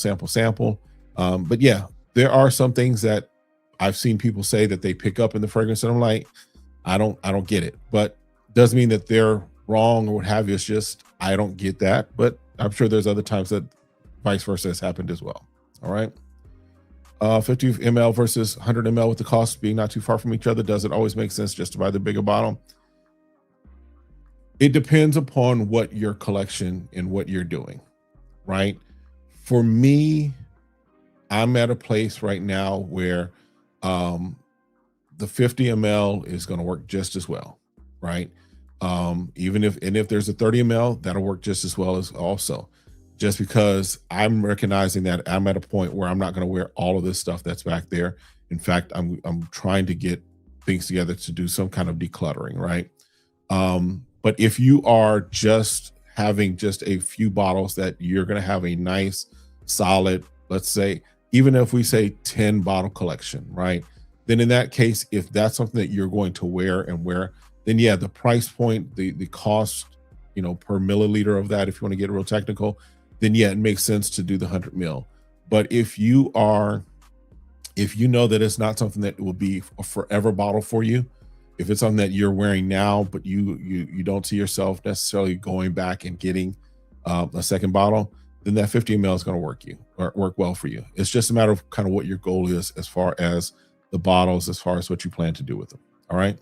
But yeah, there are some things that I've seen people say that they pick up in the fragrance, and I'm like, I don't get it. But doesn't mean that they're wrong or what have you. It's just, I don't get that. But I'm sure there's other times that vice versa has happened as well. All right. 50 ml versus 100 ml with the costs being not too far from each other. Does it always make sense just to buy the bigger bottle? It depends upon what your collection and what you're doing, right? For me, I'm at a place right now where the 50 ml is going to work just as well, right? Even if there's a 30 ml, that'll work just as well as also, just because I'm recognizing that I'm at a point where I'm not going to wear all of this stuff that's back there. In fact, I'm trying to get things together to do some kind of decluttering, right? But if you are just having just a few bottles that you're going to have a nice, solid, let's say even if we say 10 bottle collection, right? Then in that case, if that's something that you're going to wear, then yeah, the price point, the cost, per milliliter of that, if you want to get real technical, then yeah, it makes sense to do the 100 mil. But if you know that it's not something that will be a forever bottle for you, if it's something that you're wearing now, but you don't see yourself necessarily going back and getting a second bottle, then that 50 ml is going to work well for you. It's just a matter of kind of what your goal is as far as the bottles, as far as what you plan to do with them. All right.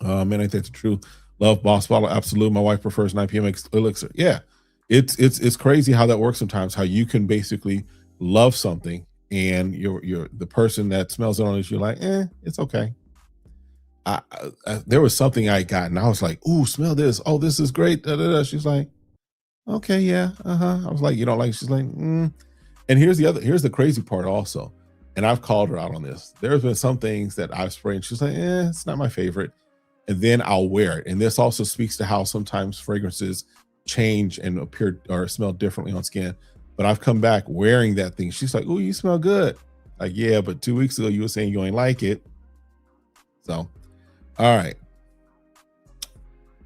And I think it's true. Love Boss Bottle, absolute. My wife prefers 9 p.m. elixir. Yeah, it's crazy how that works sometimes. How you can basically love something, and you're the person that smells it on is you're like, it's okay. There was something I got, and I was like, ooh, smell this. Oh, this is great. Da, da, da. She's like, okay, yeah, I was like, you don't like? She's like, mm. And here's the crazy part also, and I've called her out on this. There's been some things that I've sprayed, and she's like, it's not my favorite, and then I'll wear it. And this also speaks to how sometimes fragrances change and appear or smell differently on skin. But I've come back wearing that thing. She's like, "Oh, you smell good." Like, yeah, but 2 weeks ago you were saying you ain't like it. So, all right.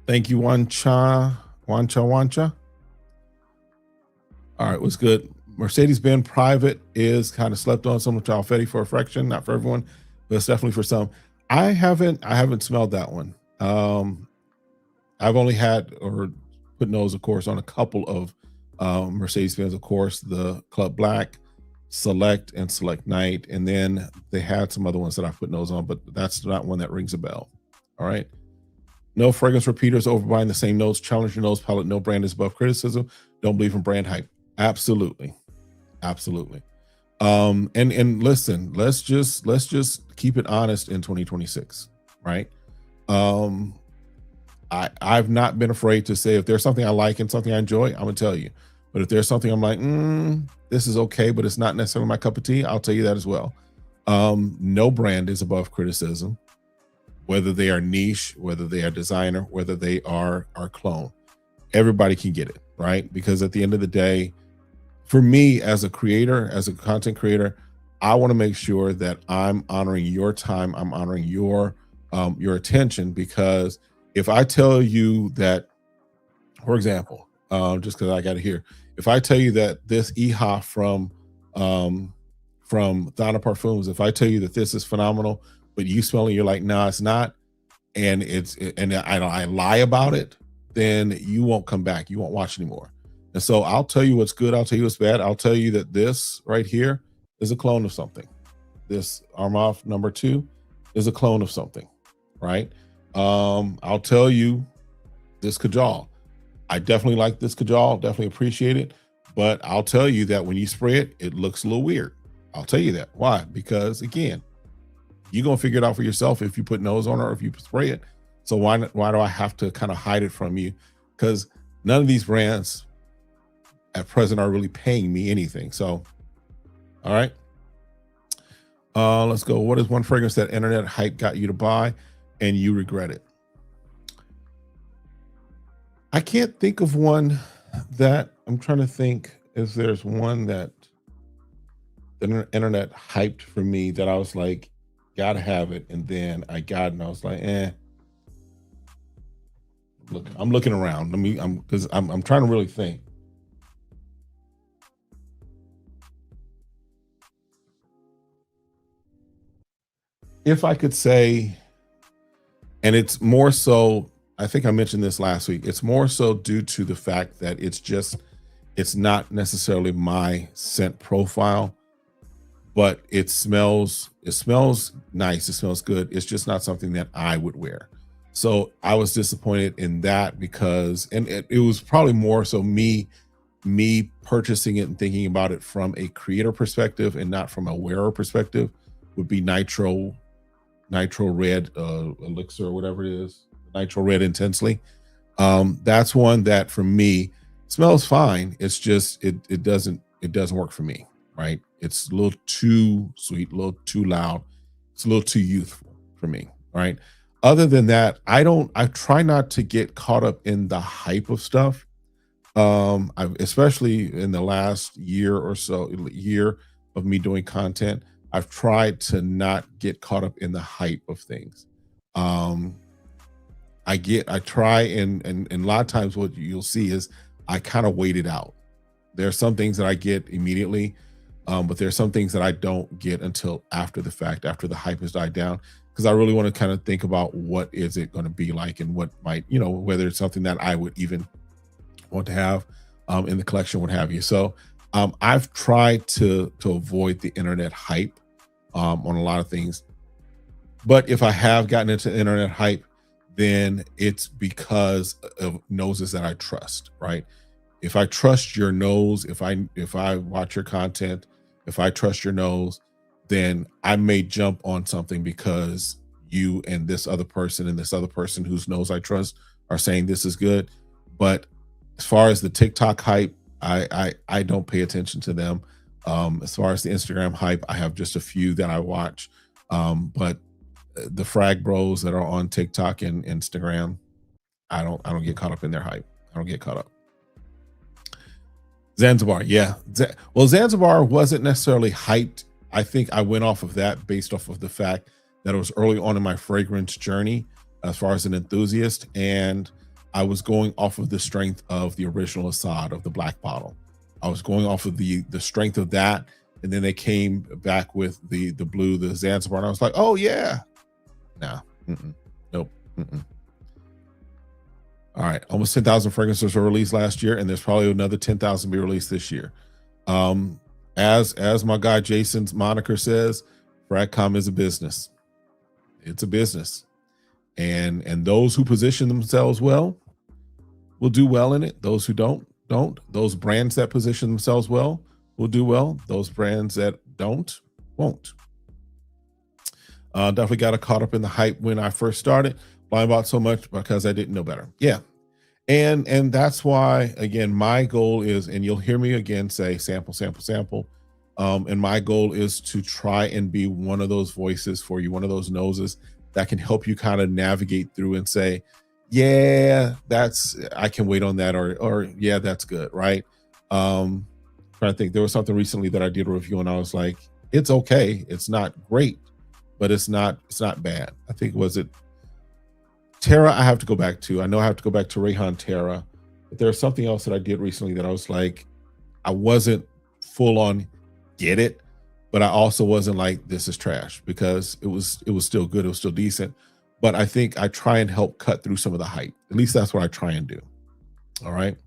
Thank you, Wancha. All right, what's good? Mercedes-Benz Private is kind of slept on. Some of y'all Fetty for a fraction, not for everyone, but it's definitely for some. I haven't smelled that one. I've only had or put nose, of course, on a couple of Mercedes-Benz, of course, the Club Black, Select, and Select Night. And then they had some other ones that I put nose on, but that's not one that rings a bell. All right. No fragrance repeaters overbuying the same notes. Challenge your nose palette. No brand is above criticism. Don't believe in brand hype. Absolutely. Absolutely. And listen, let's just keep it honest in 2026, right? I've not been afraid to say if there's something I like and something I enjoy, I'm gonna tell you. But if there's something I'm like, this is okay, but it's not necessarily my cup of tea, I'll tell you that as well. No brand is above criticism, whether they are niche, whether they are designer, whether they are clone. Everybody can get it, right? Because at the end of the day, for me as a creator, as a content creator, I want to make sure that I'm honoring your time, I'm honoring your attention, because if I tell you that, for example, just because I got to hear, if I tell you that this EHA from Donna Parfums, if I tell you that this is phenomenal, but you smell it, you're like, nah, it's not, and I lie about it, then you won't come back, you won't watch anymore. And so I'll tell you what's good, I'll tell you what's bad, I'll tell you that this right here is a clone of something. This Armaf number 2 is a clone of something, right? I'll tell you this Kajal. I definitely like this Kajal, definitely appreciate it. But I'll tell you that when you spray it, it looks a little weird. I'll tell you that. Why? Because again, you're going to figure it out for yourself if you put nose on it or if you spray it. So why do I have to kind of hide it from you? Because none of these brands at present are really paying me anything. So, all right. Let's go. What is one fragrance that internet hype got you to buy and you regret it? I can't think of one that I'm trying to think if there's one that the internet hyped for me that I was like, gotta have it. And then I got it and I was like, Look, I'm looking around. I'm trying to really think. If I could say, and it's more so, I think I mentioned this last week, it's more so due to the fact that it's not necessarily my scent profile, but it smells nice, it smells good. It's just not something that I would wear. So I was disappointed in that because, and it was probably more so me purchasing it and thinking about it from a creator perspective and not from a wearer perspective, would be Nitro Red Elixir or whatever it is, Nitro Red Intensely. That's one that for me smells fine. It's just it doesn't work for me, right? It's a little too sweet, a little too loud. It's a little too youthful for me, right? Other than that, I try not to get caught up in the hype of stuff. Especially in the last year or so, of me doing content, I've tried to not get caught up in the hype of things. Um, I try and a lot of times what you'll see is I kind of wait it out. There are some things that I get immediately, but there are some things that I don't get until after the fact, after the hype has died down, because I really want to kind of think about what is it going to be like and what might, whether it's something that I would even want to have in the collection, what have you. So I've tried to avoid the internet hype on a lot of things. But if I have gotten into internet hype, then it's because of noses that I trust, right? If I trust your nose, if I watch your content, if I trust your nose, then I may jump on something because you and this other person whose nose I trust are saying this is good. But as far as the TikTok hype, I don't pay attention to them. As far as the Instagram hype, I have just a few that I watch. But the Frag Bros that are on TikTok and Instagram, I don't get caught up in their hype. I don't get caught up. Zanzibar, yeah. Well, Zanzibar wasn't necessarily hyped. I think I went off of that based off of the fact that it was early on in my fragrance journey as far as an enthusiast, and I was going off of the strength of the original Assad of the black bottle. I was going off of the strength of that, and then they came back with the blue, the Zanzibar, and I was like, oh yeah, nah, nope. All right, almost 10,000 fragrances were released last year, and there's probably another 10,000 be released this year. As my guy Jason's moniker says, Fragcom is a business. It's a business, and those who position themselves well will do well in it. Those who don't. Those brands that position themselves well will do well. Those brands that don't won't. Definitely got caught up in the hype when I first started. Blind bought so much because I didn't know better. Yeah. And that's why, again, my goal is, and you'll hear me again say sample, sample, sample. And my goal is to try and be one of those voices for you, one of those noses that can help you kind of navigate through and say, yeah, I can wait on that, or yeah, that's good, right? Trying to think, there was something recently that I did a review and I was like, it's okay. It's not great, but it's not bad. I think, was it Terra? I have to go back to. I know I have to go back to Rayhan Terra, but there's something else that I did recently that I was like, I wasn't full on get it, but I also wasn't like this is trash, because it was still good, it was still decent. But I think I try and help cut through some of the hype. At least that's what I try and do. All right.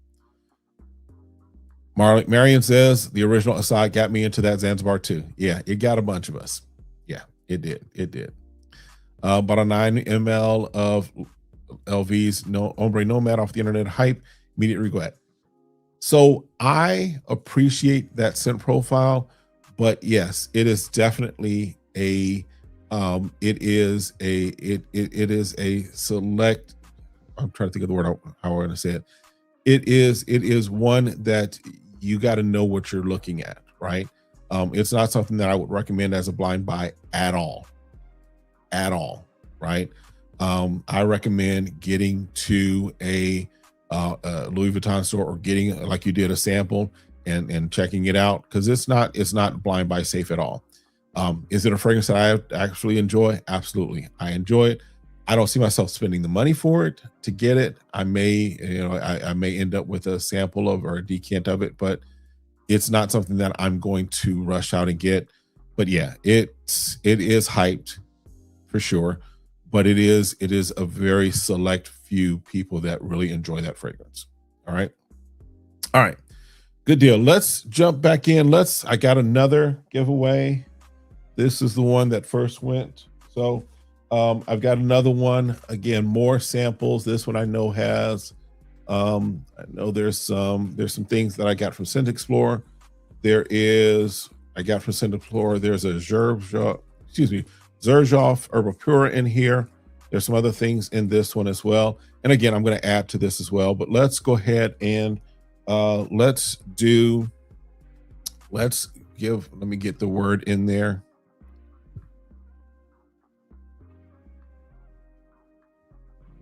Marion says the original Assad got me into that Zanzibar too. Yeah, it got a bunch of us. Yeah, it did. It did. About a 9 ml of LV's No Ombre Nomad off the internet hype, immediate regret. So I appreciate that scent profile, but yes, it is definitely a it is a select. I'm trying to think of the word how I want to say it. It is one that you got to know what you're looking at, right? It's not something that I would recommend as a blind buy at all, right? I recommend getting to a Louis Vuitton store, or getting, like you did, a sample and checking it out, because it's not blind buy safe at all. Is it a fragrance that I actually enjoy? Absolutely, I enjoy it. I don't see myself spending the money for it to get it. I may end up with a sample of, or a decant of it, but it's not something that I'm going to rush out and get. But yeah, it is hyped for sure, but it is a very select few people that really enjoy that fragrance. All right. Good deal. Let's jump back in. I got another giveaway. This is the one that first went. So I've got another one. Again, more samples. This one I know has, I know there's some things that I got from Scent Explorer. I got from Scent Explorer, there's a Xerjoff Herbal Pura in here. There's some other things in this one as well. And again, I'm going to add to this as well, but let's go ahead and let me get the word in there.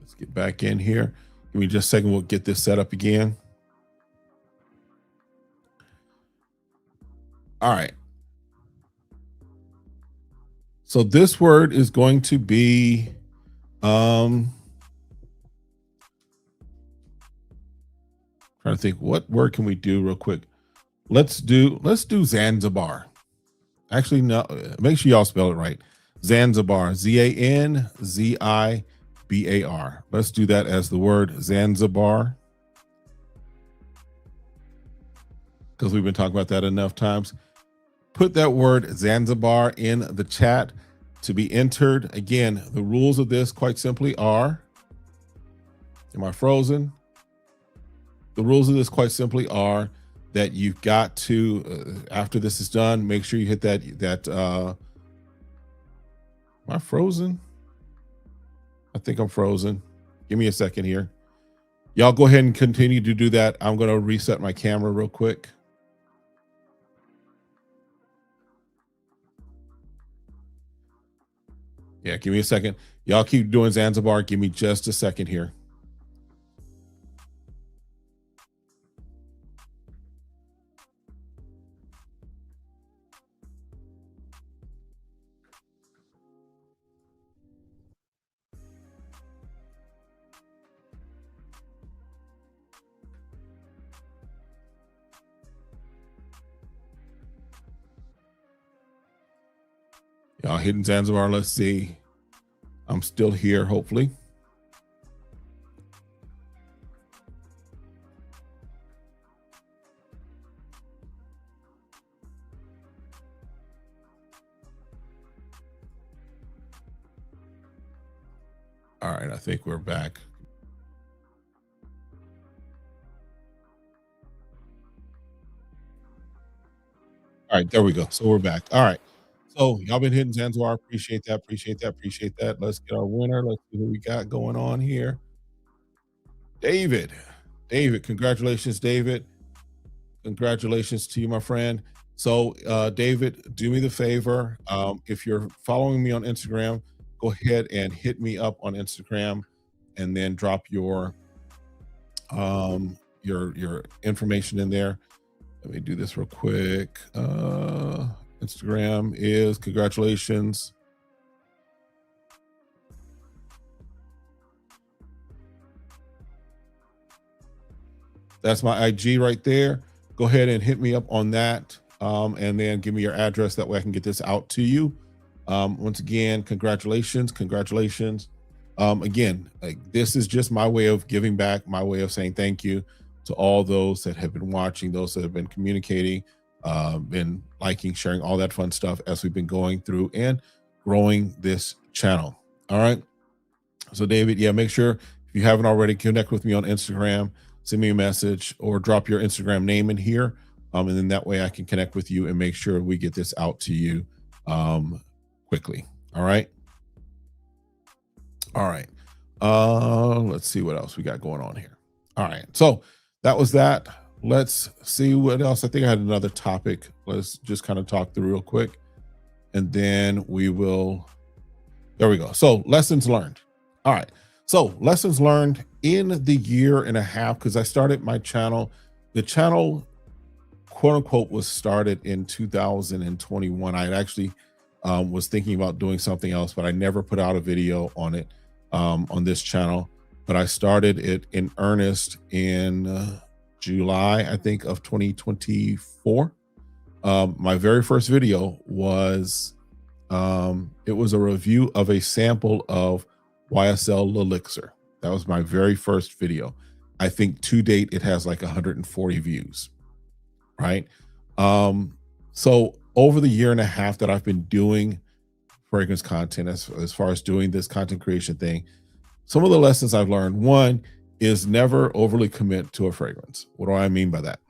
Let's get back in here. Give me just a second. We'll get this set up again. All right. So this word is going to be trying to think what word can we do real quick. Let's do Zanzibar. Actually, no, make sure y'all spell it right. Zanzibar, Zanzibar. Let's do that as the word Zanzibar, because we've been talking about that enough times. Put that word Zanzibar in the chat to be entered. Again, the rules of this quite simply are, am I frozen? The rules of this quite simply are that you've got to, after this is done, make sure you hit that, am I frozen? I think I'm frozen. Give me a second here. Y'all go ahead and continue to do that. I'm going to reset my camera real quick. Yeah, give me a second. Y'all keep doing Zanzibar. Give me just a second here. Y'all hitting Zanzibar. Let's see. I'm still here, hopefully. All right, I think we're back. All right, there we go. So we're back. All right. So y'all been hitting Zanzibar. Appreciate that. Appreciate that. Appreciate that. Let's get our winner. Let's see who we got going on here. David. David, congratulations, David. Congratulations to you, my friend. So, David, do me the favor. If you're following me on Instagram, go ahead and hit me up on Instagram, and then drop your information in there. Let me do this real quick. Instagram is congratulations. That's my IG right there. Go ahead and hit me up on that, and then give me your address. That way I can get this out to you. Once again, congratulations. Again, like, this is just my way of giving back, my way of saying thank you to all those that have been watching, those that have been communicating, been liking, sharing, all that fun stuff as we've been going through and growing this channel. All right. So David, yeah, make sure, if you haven't already, connect with me on Instagram, send me a message, or drop your Instagram name in here. And then that way I can connect with you and make sure we get this out to you quickly. All right. All right. Let's see what else we got going on here. All right. So that was that. Let's see what else. I think I had another topic. Let's just kind of talk through real quick, and then we will. There we go. So lessons learned. All right. So lessons learned in the year and a half, because I started my channel. The channel, quote unquote, was started in 2021. I actually was thinking about doing something else, but I never put out a video on it on this channel. But I started it in earnest in July, I think, of 2024. My very first video was it was a review of a sample of YSL Elixir. That was my very first video. I think to date it has like 140 views, right? So over the year and a half that I've been doing fragrance content, as far as doing this content creation thing, some of the lessons I've learned: one is never overly commit to a fragrance. What do I mean by that?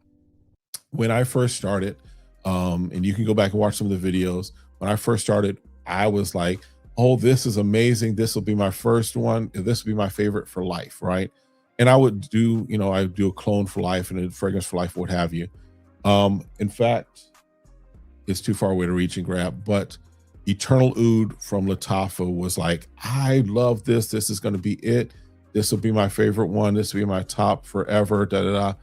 When I first started, and you can go back and watch some of the videos, when I first started, I was like, oh, this is amazing. This will be my first one. This will be my favorite for life, right? And I would do, I would do a clone for life and a fragrance for life, what have you. In fact, it's too far away to reach and grab, but Eternal Oud from Lattafa was like, I love this. This is going to be it. This will be my favorite one. This will be my top forever. Da da da.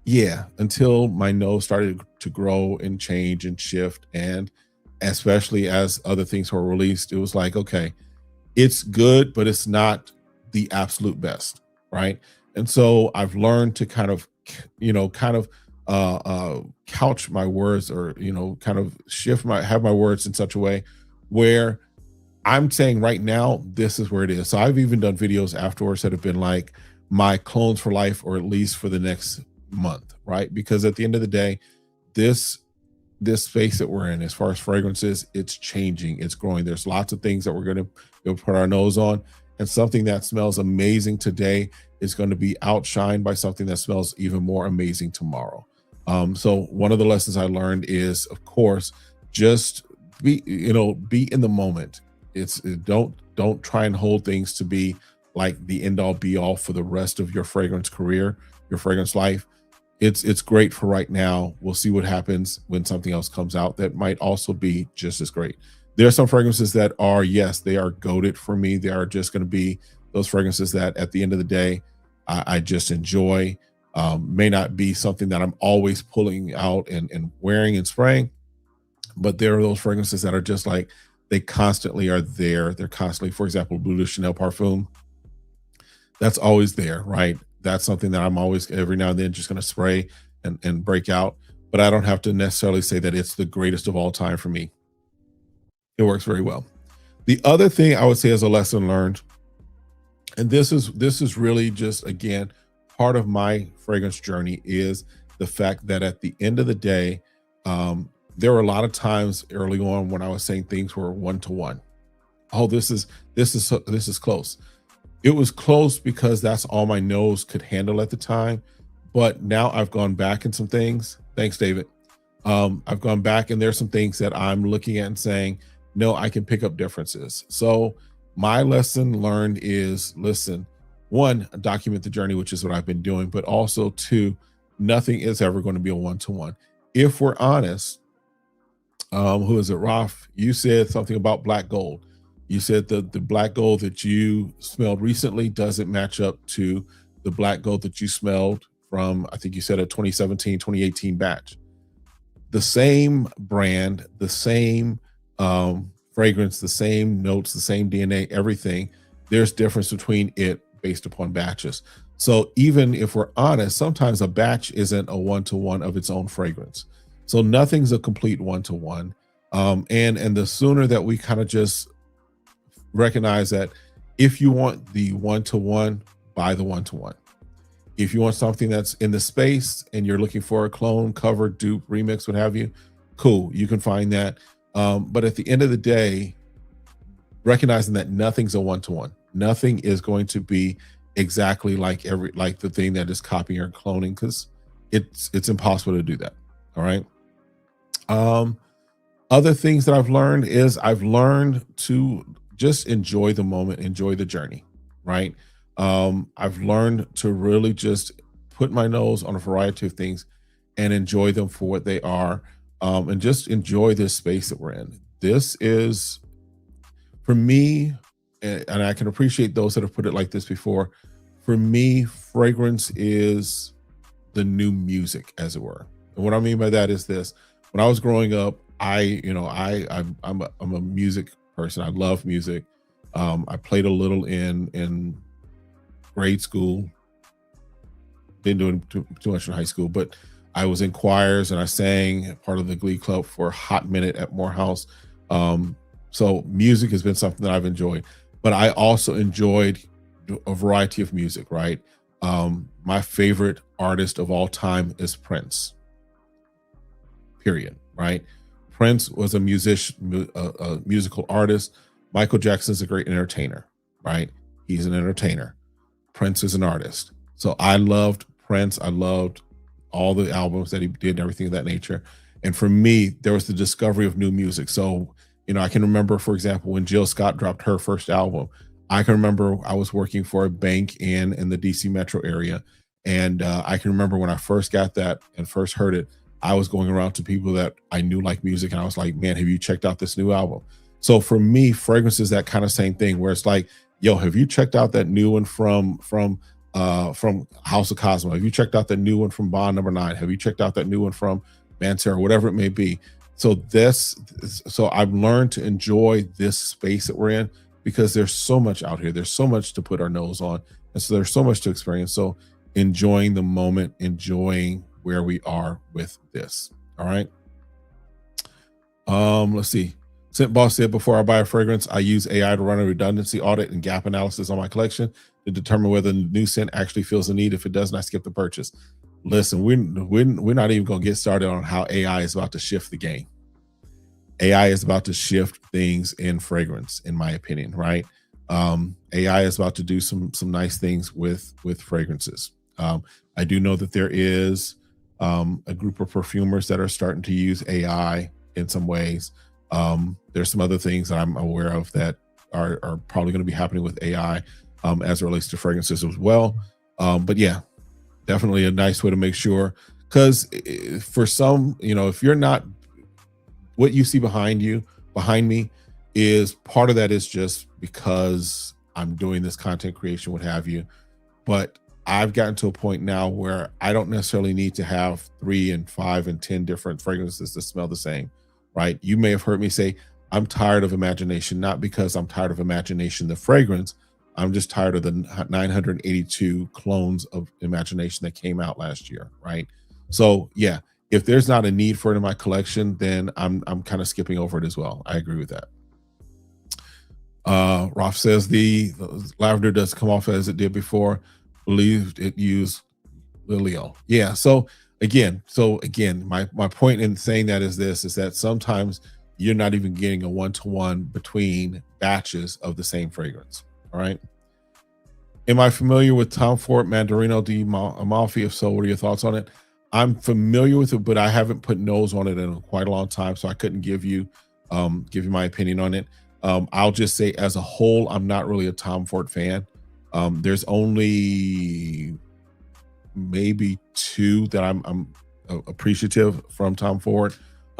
Yeah, until my nose started to grow and change and shift, and especially as other things were released. It was like, okay, it's good, but it's not the absolute best, right? And so I've learned to kind of, kind of couch my words, or kind of have my words in such a way where I'm saying right now, this is where it is. So I've even done videos afterwards that have been like my clones for life, or at least for the next month, right? Because at the end of the day, this this space that we're in, as far as fragrances, it's changing, it's growing. There's lots of things that we're going to put our nose on, and something that smells amazing today is going to be outshined by something that smells even more amazing tomorrow. So one of the lessons I learned is, of course, just be in the moment. Don't try and hold things to be like the end all be all for the rest of your fragrance career, your fragrance life. It's great for right now. We'll see what happens when something else comes out that might also be just as great. There are some fragrances that are, yes, they are goated for me. They are just going to be those fragrances that at the end of the day, I just enjoy. May not be something that I'm always pulling out and wearing and spraying, but there are those fragrances that are just like, they constantly are there. They're constantly, for example, Blue de Chanel Parfum, that's always there, right? That's something that I'm always, every now and then, just going to spray and break out. But I don't have to necessarily say that it's the greatest of all time for me. It works very well. The other thing I would say as a lesson learned, and this is really just, again, part of my fragrance journey, is the fact that at the end of the day, there were a lot of times early on when I was saying things were one to one. Oh, this is close. It was close because that's all my nose could handle at the time. But now I've gone back in some things. Thanks, David. I've gone back, and there's some things that I'm looking at and saying, no, I can pick up differences. So my lesson learned is, listen, one, document the journey, which is what I've been doing, but also two, nothing is ever going to be a one-to-one. If we're honest, who is it, Raf? You said something about black gold. You said the black gold that you smelled recently doesn't match up to the black gold that you smelled from, I think you said, a 2017, 2018 batch. The same brand, the same fragrance, the same notes, the same DNA, everything. There's difference between it based upon batches. So even if we're honest, sometimes a batch isn't a one-to-one of its own fragrance. So nothing's a complete one-to-one. And the sooner that we kind of just recognize that, if you want the one-to-one, buy the one-to-one. If you want something that's in the space and you're looking for a clone, cover, dupe, remix, what have you, cool, you can find that. But at the end of the day, recognizing that nothing's a one-to-one. Nothing is going to be exactly like the thing that is copying or cloning, because it's impossible to do that. All right. Other things that I've learned is, I've learned to just enjoy the moment, enjoy the journey, right? I've learned to really just put my nose on a variety of things and enjoy them for what they are, and just enjoy this space that we're in. This is, for me, and I can appreciate those that have put it like this before. For me, fragrance is the new music, as it were. And what I mean by that is this: when I was growing up, I'm a music person. I love music. I played a little in grade school. Didn't do too much in high school, but I was in choirs and I sang part of the Glee Club for a hot minute at Morehouse. So music has been something that I've enjoyed, but I also enjoyed a variety of music, right? My favorite artist of all time is Prince, period, right? Prince was a musician, a musical artist. Michael Jackson's a great entertainer, right? He's an entertainer. Prince is an artist. So I loved Prince. I loved all the albums that he did and everything of that nature. And for me, there was the discovery of new music. So, I can remember, for example, when Jill Scott dropped her first album, I can remember I was working for a bank in the DC metro area. And I can remember when I first got that and first heard it, I was going around to people that I knew like music, and I was like, man, have you checked out this new album? So for me, fragrance is that kind of same thing, where it's like, yo, have you checked out that new one from House of Cosmo? Have you checked out that new one from Bond Number 9? Have you checked out that new one from Mansera, whatever it may be? so I've learned to enjoy this space that we're in because there's so much out here. There's so much to put our nose on. And so there's so much to experience. So enjoying the moment, enjoying where we are with this. All right. Let's see. Scent Boss said, before I buy a fragrance, I use AI to run a redundancy audit and gap analysis on my collection to determine whether the new scent actually fills the need. If it doesn't, I skip the purchase. Listen, we're not even going to get started on how AI is about to shift the game. AI is about to shift things in fragrance, in my opinion, right? AI is about to do some nice things with fragrances. I do know that there is a group of perfumers that are starting to use AI in some ways. There's some other things that I'm aware of that are probably going to be happening with AI as it relates to fragrances as well. But yeah, definitely a nice way to make sure, because for some, if you're not, what you see behind me is part of that is just because I'm doing this content creation, what have you. But I've gotten to a point now where I don't necessarily need to have 3 and 5 and 10 different fragrances that smell the same, right? You may have heard me say, I'm tired of imagination, not because I'm tired of imagination, the fragrance. I'm just tired of the 982 clones of imagination that came out last year, right? So yeah, if there's not a need for it in my collection, then I'm kind of skipping over it as well. I agree with that. Rolf says the lavender does come off as it did before. Believed it used Lilio. Yeah. So again, my point in saying that is that sometimes you're not even getting a one-to-one between batches of the same fragrance. All right. Am I familiar with Tom Ford Mandarino di Amalfi? If so, what are your thoughts on it? I'm familiar with it, but I haven't put nose on it in quite a long time, so I couldn't give you my opinion on it. I'll just say, as a whole, I'm not really a Tom Ford fan. There's only maybe 2 that I'm appreciative from Tom Ford.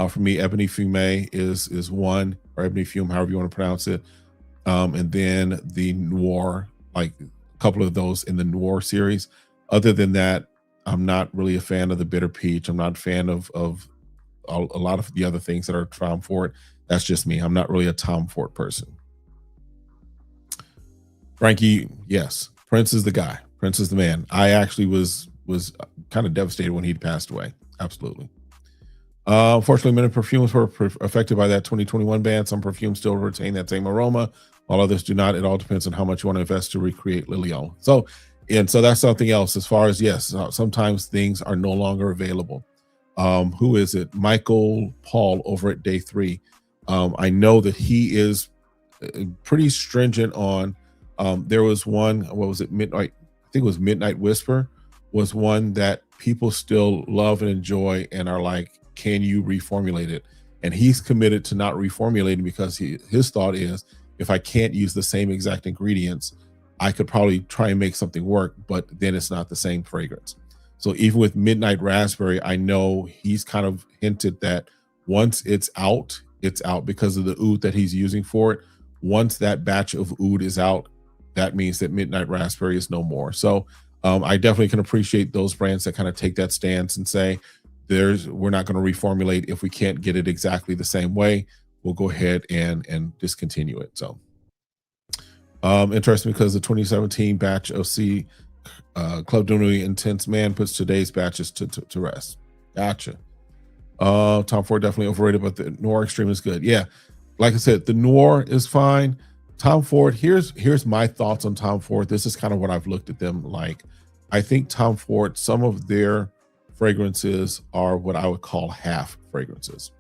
For me, Ebony Fume is one, or Ebony Fume, however you want to pronounce it. And then the Noir, like a couple of those in the Noir series. Other than that, I'm not really a fan of the Bitter Peach. I'm not a fan of a lot of the other things that are Tom Ford. That's just me. I'm not really a Tom Ford person. Frankie, yes, Prince is the guy. Prince is the man. I actually was kind of devastated when he passed away. Absolutely. Unfortunately, many perfumes were affected by that 2021 ban. Some perfumes still retain that same aroma, while others do not. It all depends on how much you want to invest to recreate Lilio. So that's something else. As far as, yes, sometimes things are no longer available. Who is it? Michael Paul over at Day 3. I know that he is pretty stringent on. There was one. What was it? Midnight. I think it was Midnight Whisper. Was one that people still love and enjoy and are like, can you reformulate it? And he's committed to not reformulating because his thought is, if I can't use the same exact ingredients, I could probably try and make something work, but then it's not the same fragrance. So even with Midnight Raspberry, I know he's kind of hinted that once it's out because of the oud that he's using for it. Once that batch of oud is out, that means that Midnight Raspberry is no more. So I definitely can appreciate those brands that kind of take that stance and say, we're not going to reformulate if we can't get it exactly the same way. We'll go ahead and discontinue it. So interesting, because the 2017 batch of Club Dooney Intense Man puts today's batches to rest. Gotcha. Tom Ford definitely overrated, but the Noir Extreme is good. Yeah, like I said, the Noir is fine. Tom Ford, here's my thoughts on Tom Ford. This is kind of what I've looked at them like. I think Tom Ford, some of their fragrances are what I would call half fragrances,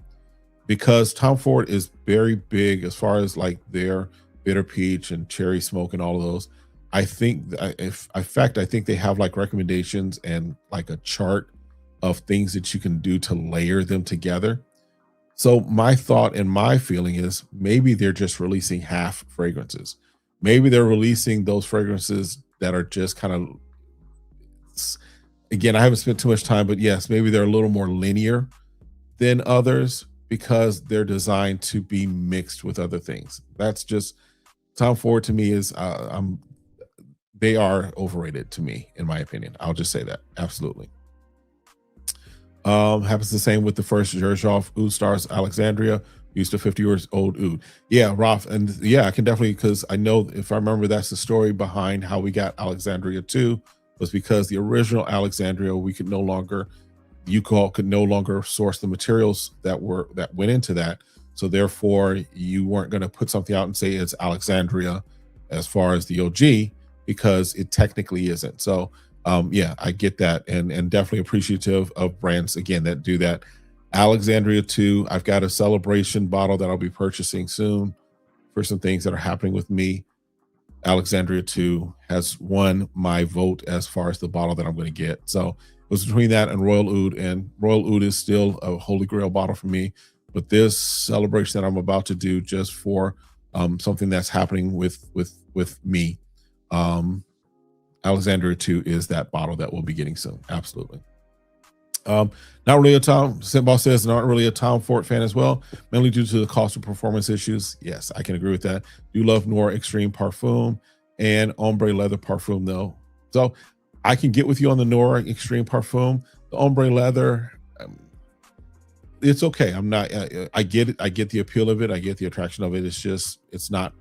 because Tom Ford is very big as far as like their Bitter Peach and Cherry Smoke and all of those. I think in fact, I think they have like recommendations and like a chart of things that you can do to layer them together. So my thought and my feeling is maybe they're just releasing half fragrances. Maybe they're releasing those fragrances that are just kind of, again, I haven't spent too much time, but yes, maybe they're a little more linear than others because they're designed to be mixed with other things. That's just, Tom Ford to me is, they are overrated to me, in my opinion. I'll just say that. Absolutely. Happens the same with the first Jerzhov Oud Stars Alexandria, used to 50 years old Oud. Yeah, Ralph, and yeah, I can definitely, because I know, if I remember, that's the story behind how we got Alexandria 2, was because the original Alexandria, we could no longer, UCall could no longer source the materials that went into that. So therefore, you weren't going to put something out and say it's Alexandria as far as the OG, because it technically isn't. So yeah, I get that, and definitely appreciative of brands again that do that. Alexandria 2, I've got a celebration bottle that I'll be purchasing soon for some things that are happening with me. Alexandria 2 has won my vote as far as the bottle that I'm going to get. So it was between that and Royal Oud, and Royal Oud is still a holy grail bottle for me. But this celebration that I'm about to do, just for something that's happening with me, Alexandria 2 is that bottle that we'll be getting soon. Absolutely. Not really a Tom. Sitball says not really a Tom Ford fan as well, mainly due to the cost of performance issues. Yes, I can agree with that. Do love Noir Extreme Parfum and Ombre Leather Parfum though. So I can get with you on the Noir Extreme Parfum. The Ombre Leather, it's okay. I'm not, I get it. I get the appeal of it. I get the attraction of it. It's just, it's not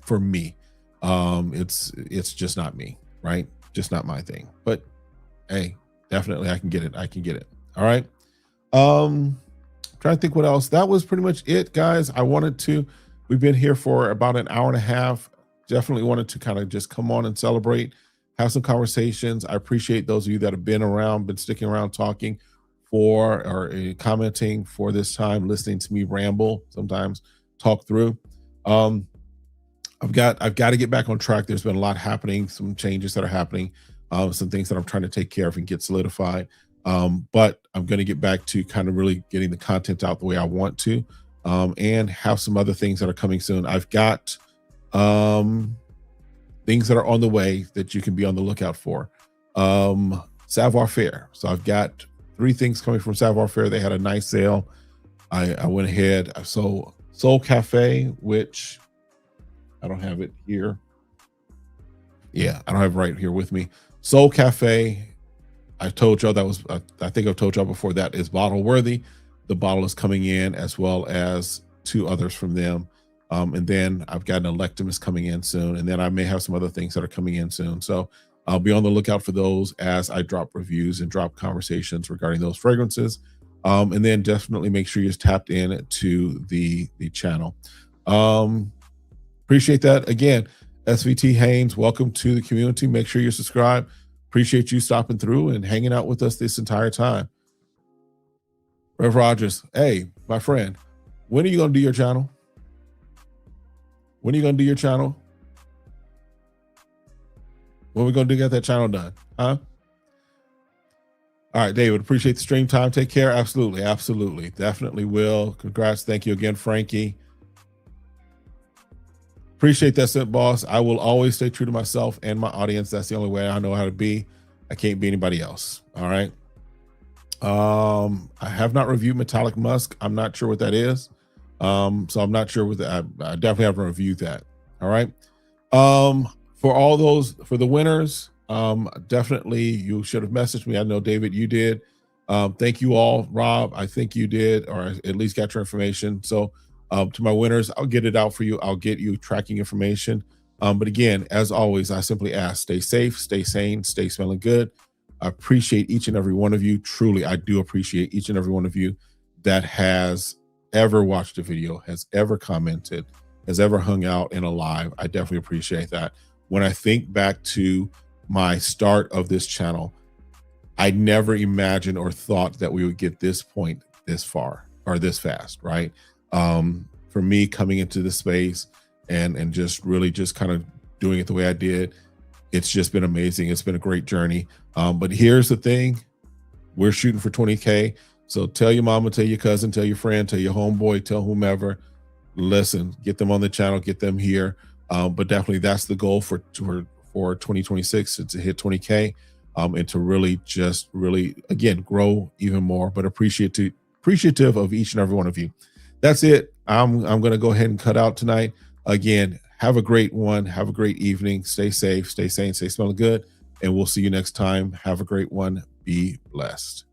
for me. It's just not me, right? Just not my thing. But hey, definitely I can get it. I can get it. All right. Trying to think what else. That was pretty much it, guys. We've been here for about an hour and a half. Definitely wanted to kind of just come on and celebrate, have some conversations. I appreciate those of you that have been around, been sticking around, talking for, or commenting for this time, listening to me ramble, sometimes talk through. I've got to get back on track. There's been a lot happening, some changes that are happening, some things that I'm trying to take care of and get solidified. But I'm going to get back to kind of really getting the content out the way I want to, and have some other things that are coming soon. I've got things that are on the way that you can be on the lookout for. Savoir Faire. So I've got 3 things coming from Savoir Faire. They had a nice sale. I went ahead. So Soul Cafe, which I don't have it here. Yeah, I don't have it right here with me. Soul Cafe, I told y'all that was, I think I've told y'all before, that is bottle worthy. The bottle is coming in, as well as 2 others from them. And then I've got an Electimus coming in soon. And then I may have some other things that are coming in soon. So I'll be on the lookout for those as I drop reviews and drop conversations regarding those fragrances. And then definitely make sure you're tapped in to the channel. Appreciate that. Again, SVT Haynes, welcome to the community. Make sure you're subscribed. Appreciate you stopping through and hanging out with us this entire time. Rev Rogers, hey, my friend, when are you going to do your channel? When are you going to do your channel? When are we going to get that channel done? Huh? All right, David, appreciate the stream time. Take care. Absolutely. Absolutely. Definitely will. Congrats. Thank you again, Frankie. Appreciate that, Sent Boss. I will always stay true to myself and my audience. That's the only way I know how to be. I can't be anybody else. All right. I have not reviewed Metallic Musk. I'm not sure what that is. So I'm not sure what that. I definitely haven't reviewed that. All right. For all those, for the winners, definitely you should have messaged me. I know, David, you did. Thank you all. Rob, I think you did, or at least got your information. So to my winners, I'll get it out for you. I'll get you tracking information. But again, as always, I simply ask, stay safe, stay sane, stay smelling good. I appreciate each and every one of you. Truly, I do appreciate each and every one of you that has ever watched a video, has ever commented, has ever hung out in a live. I definitely appreciate that. When I think back to my start of this channel, I never imagined or thought that we would get this point this far or this fast, right? For me, coming into this space and just really just kind of doing it the way I did, it's just been amazing. It's been a great journey. But here's the thing, we're shooting for 20K. So tell your mama, tell your cousin, tell your friend, tell your homeboy, tell whomever, listen, get them on the channel, get them here. But definitely that's the goal for 2026, to hit 20K, and to really just really, again, grow even more, but appreciative of each and every one of you. That's it. I'm going to go ahead and cut out tonight. Again, have a great one. Have a great evening. Stay safe, stay sane, stay smelling good. And we'll see you next time. Have a great one. Be blessed.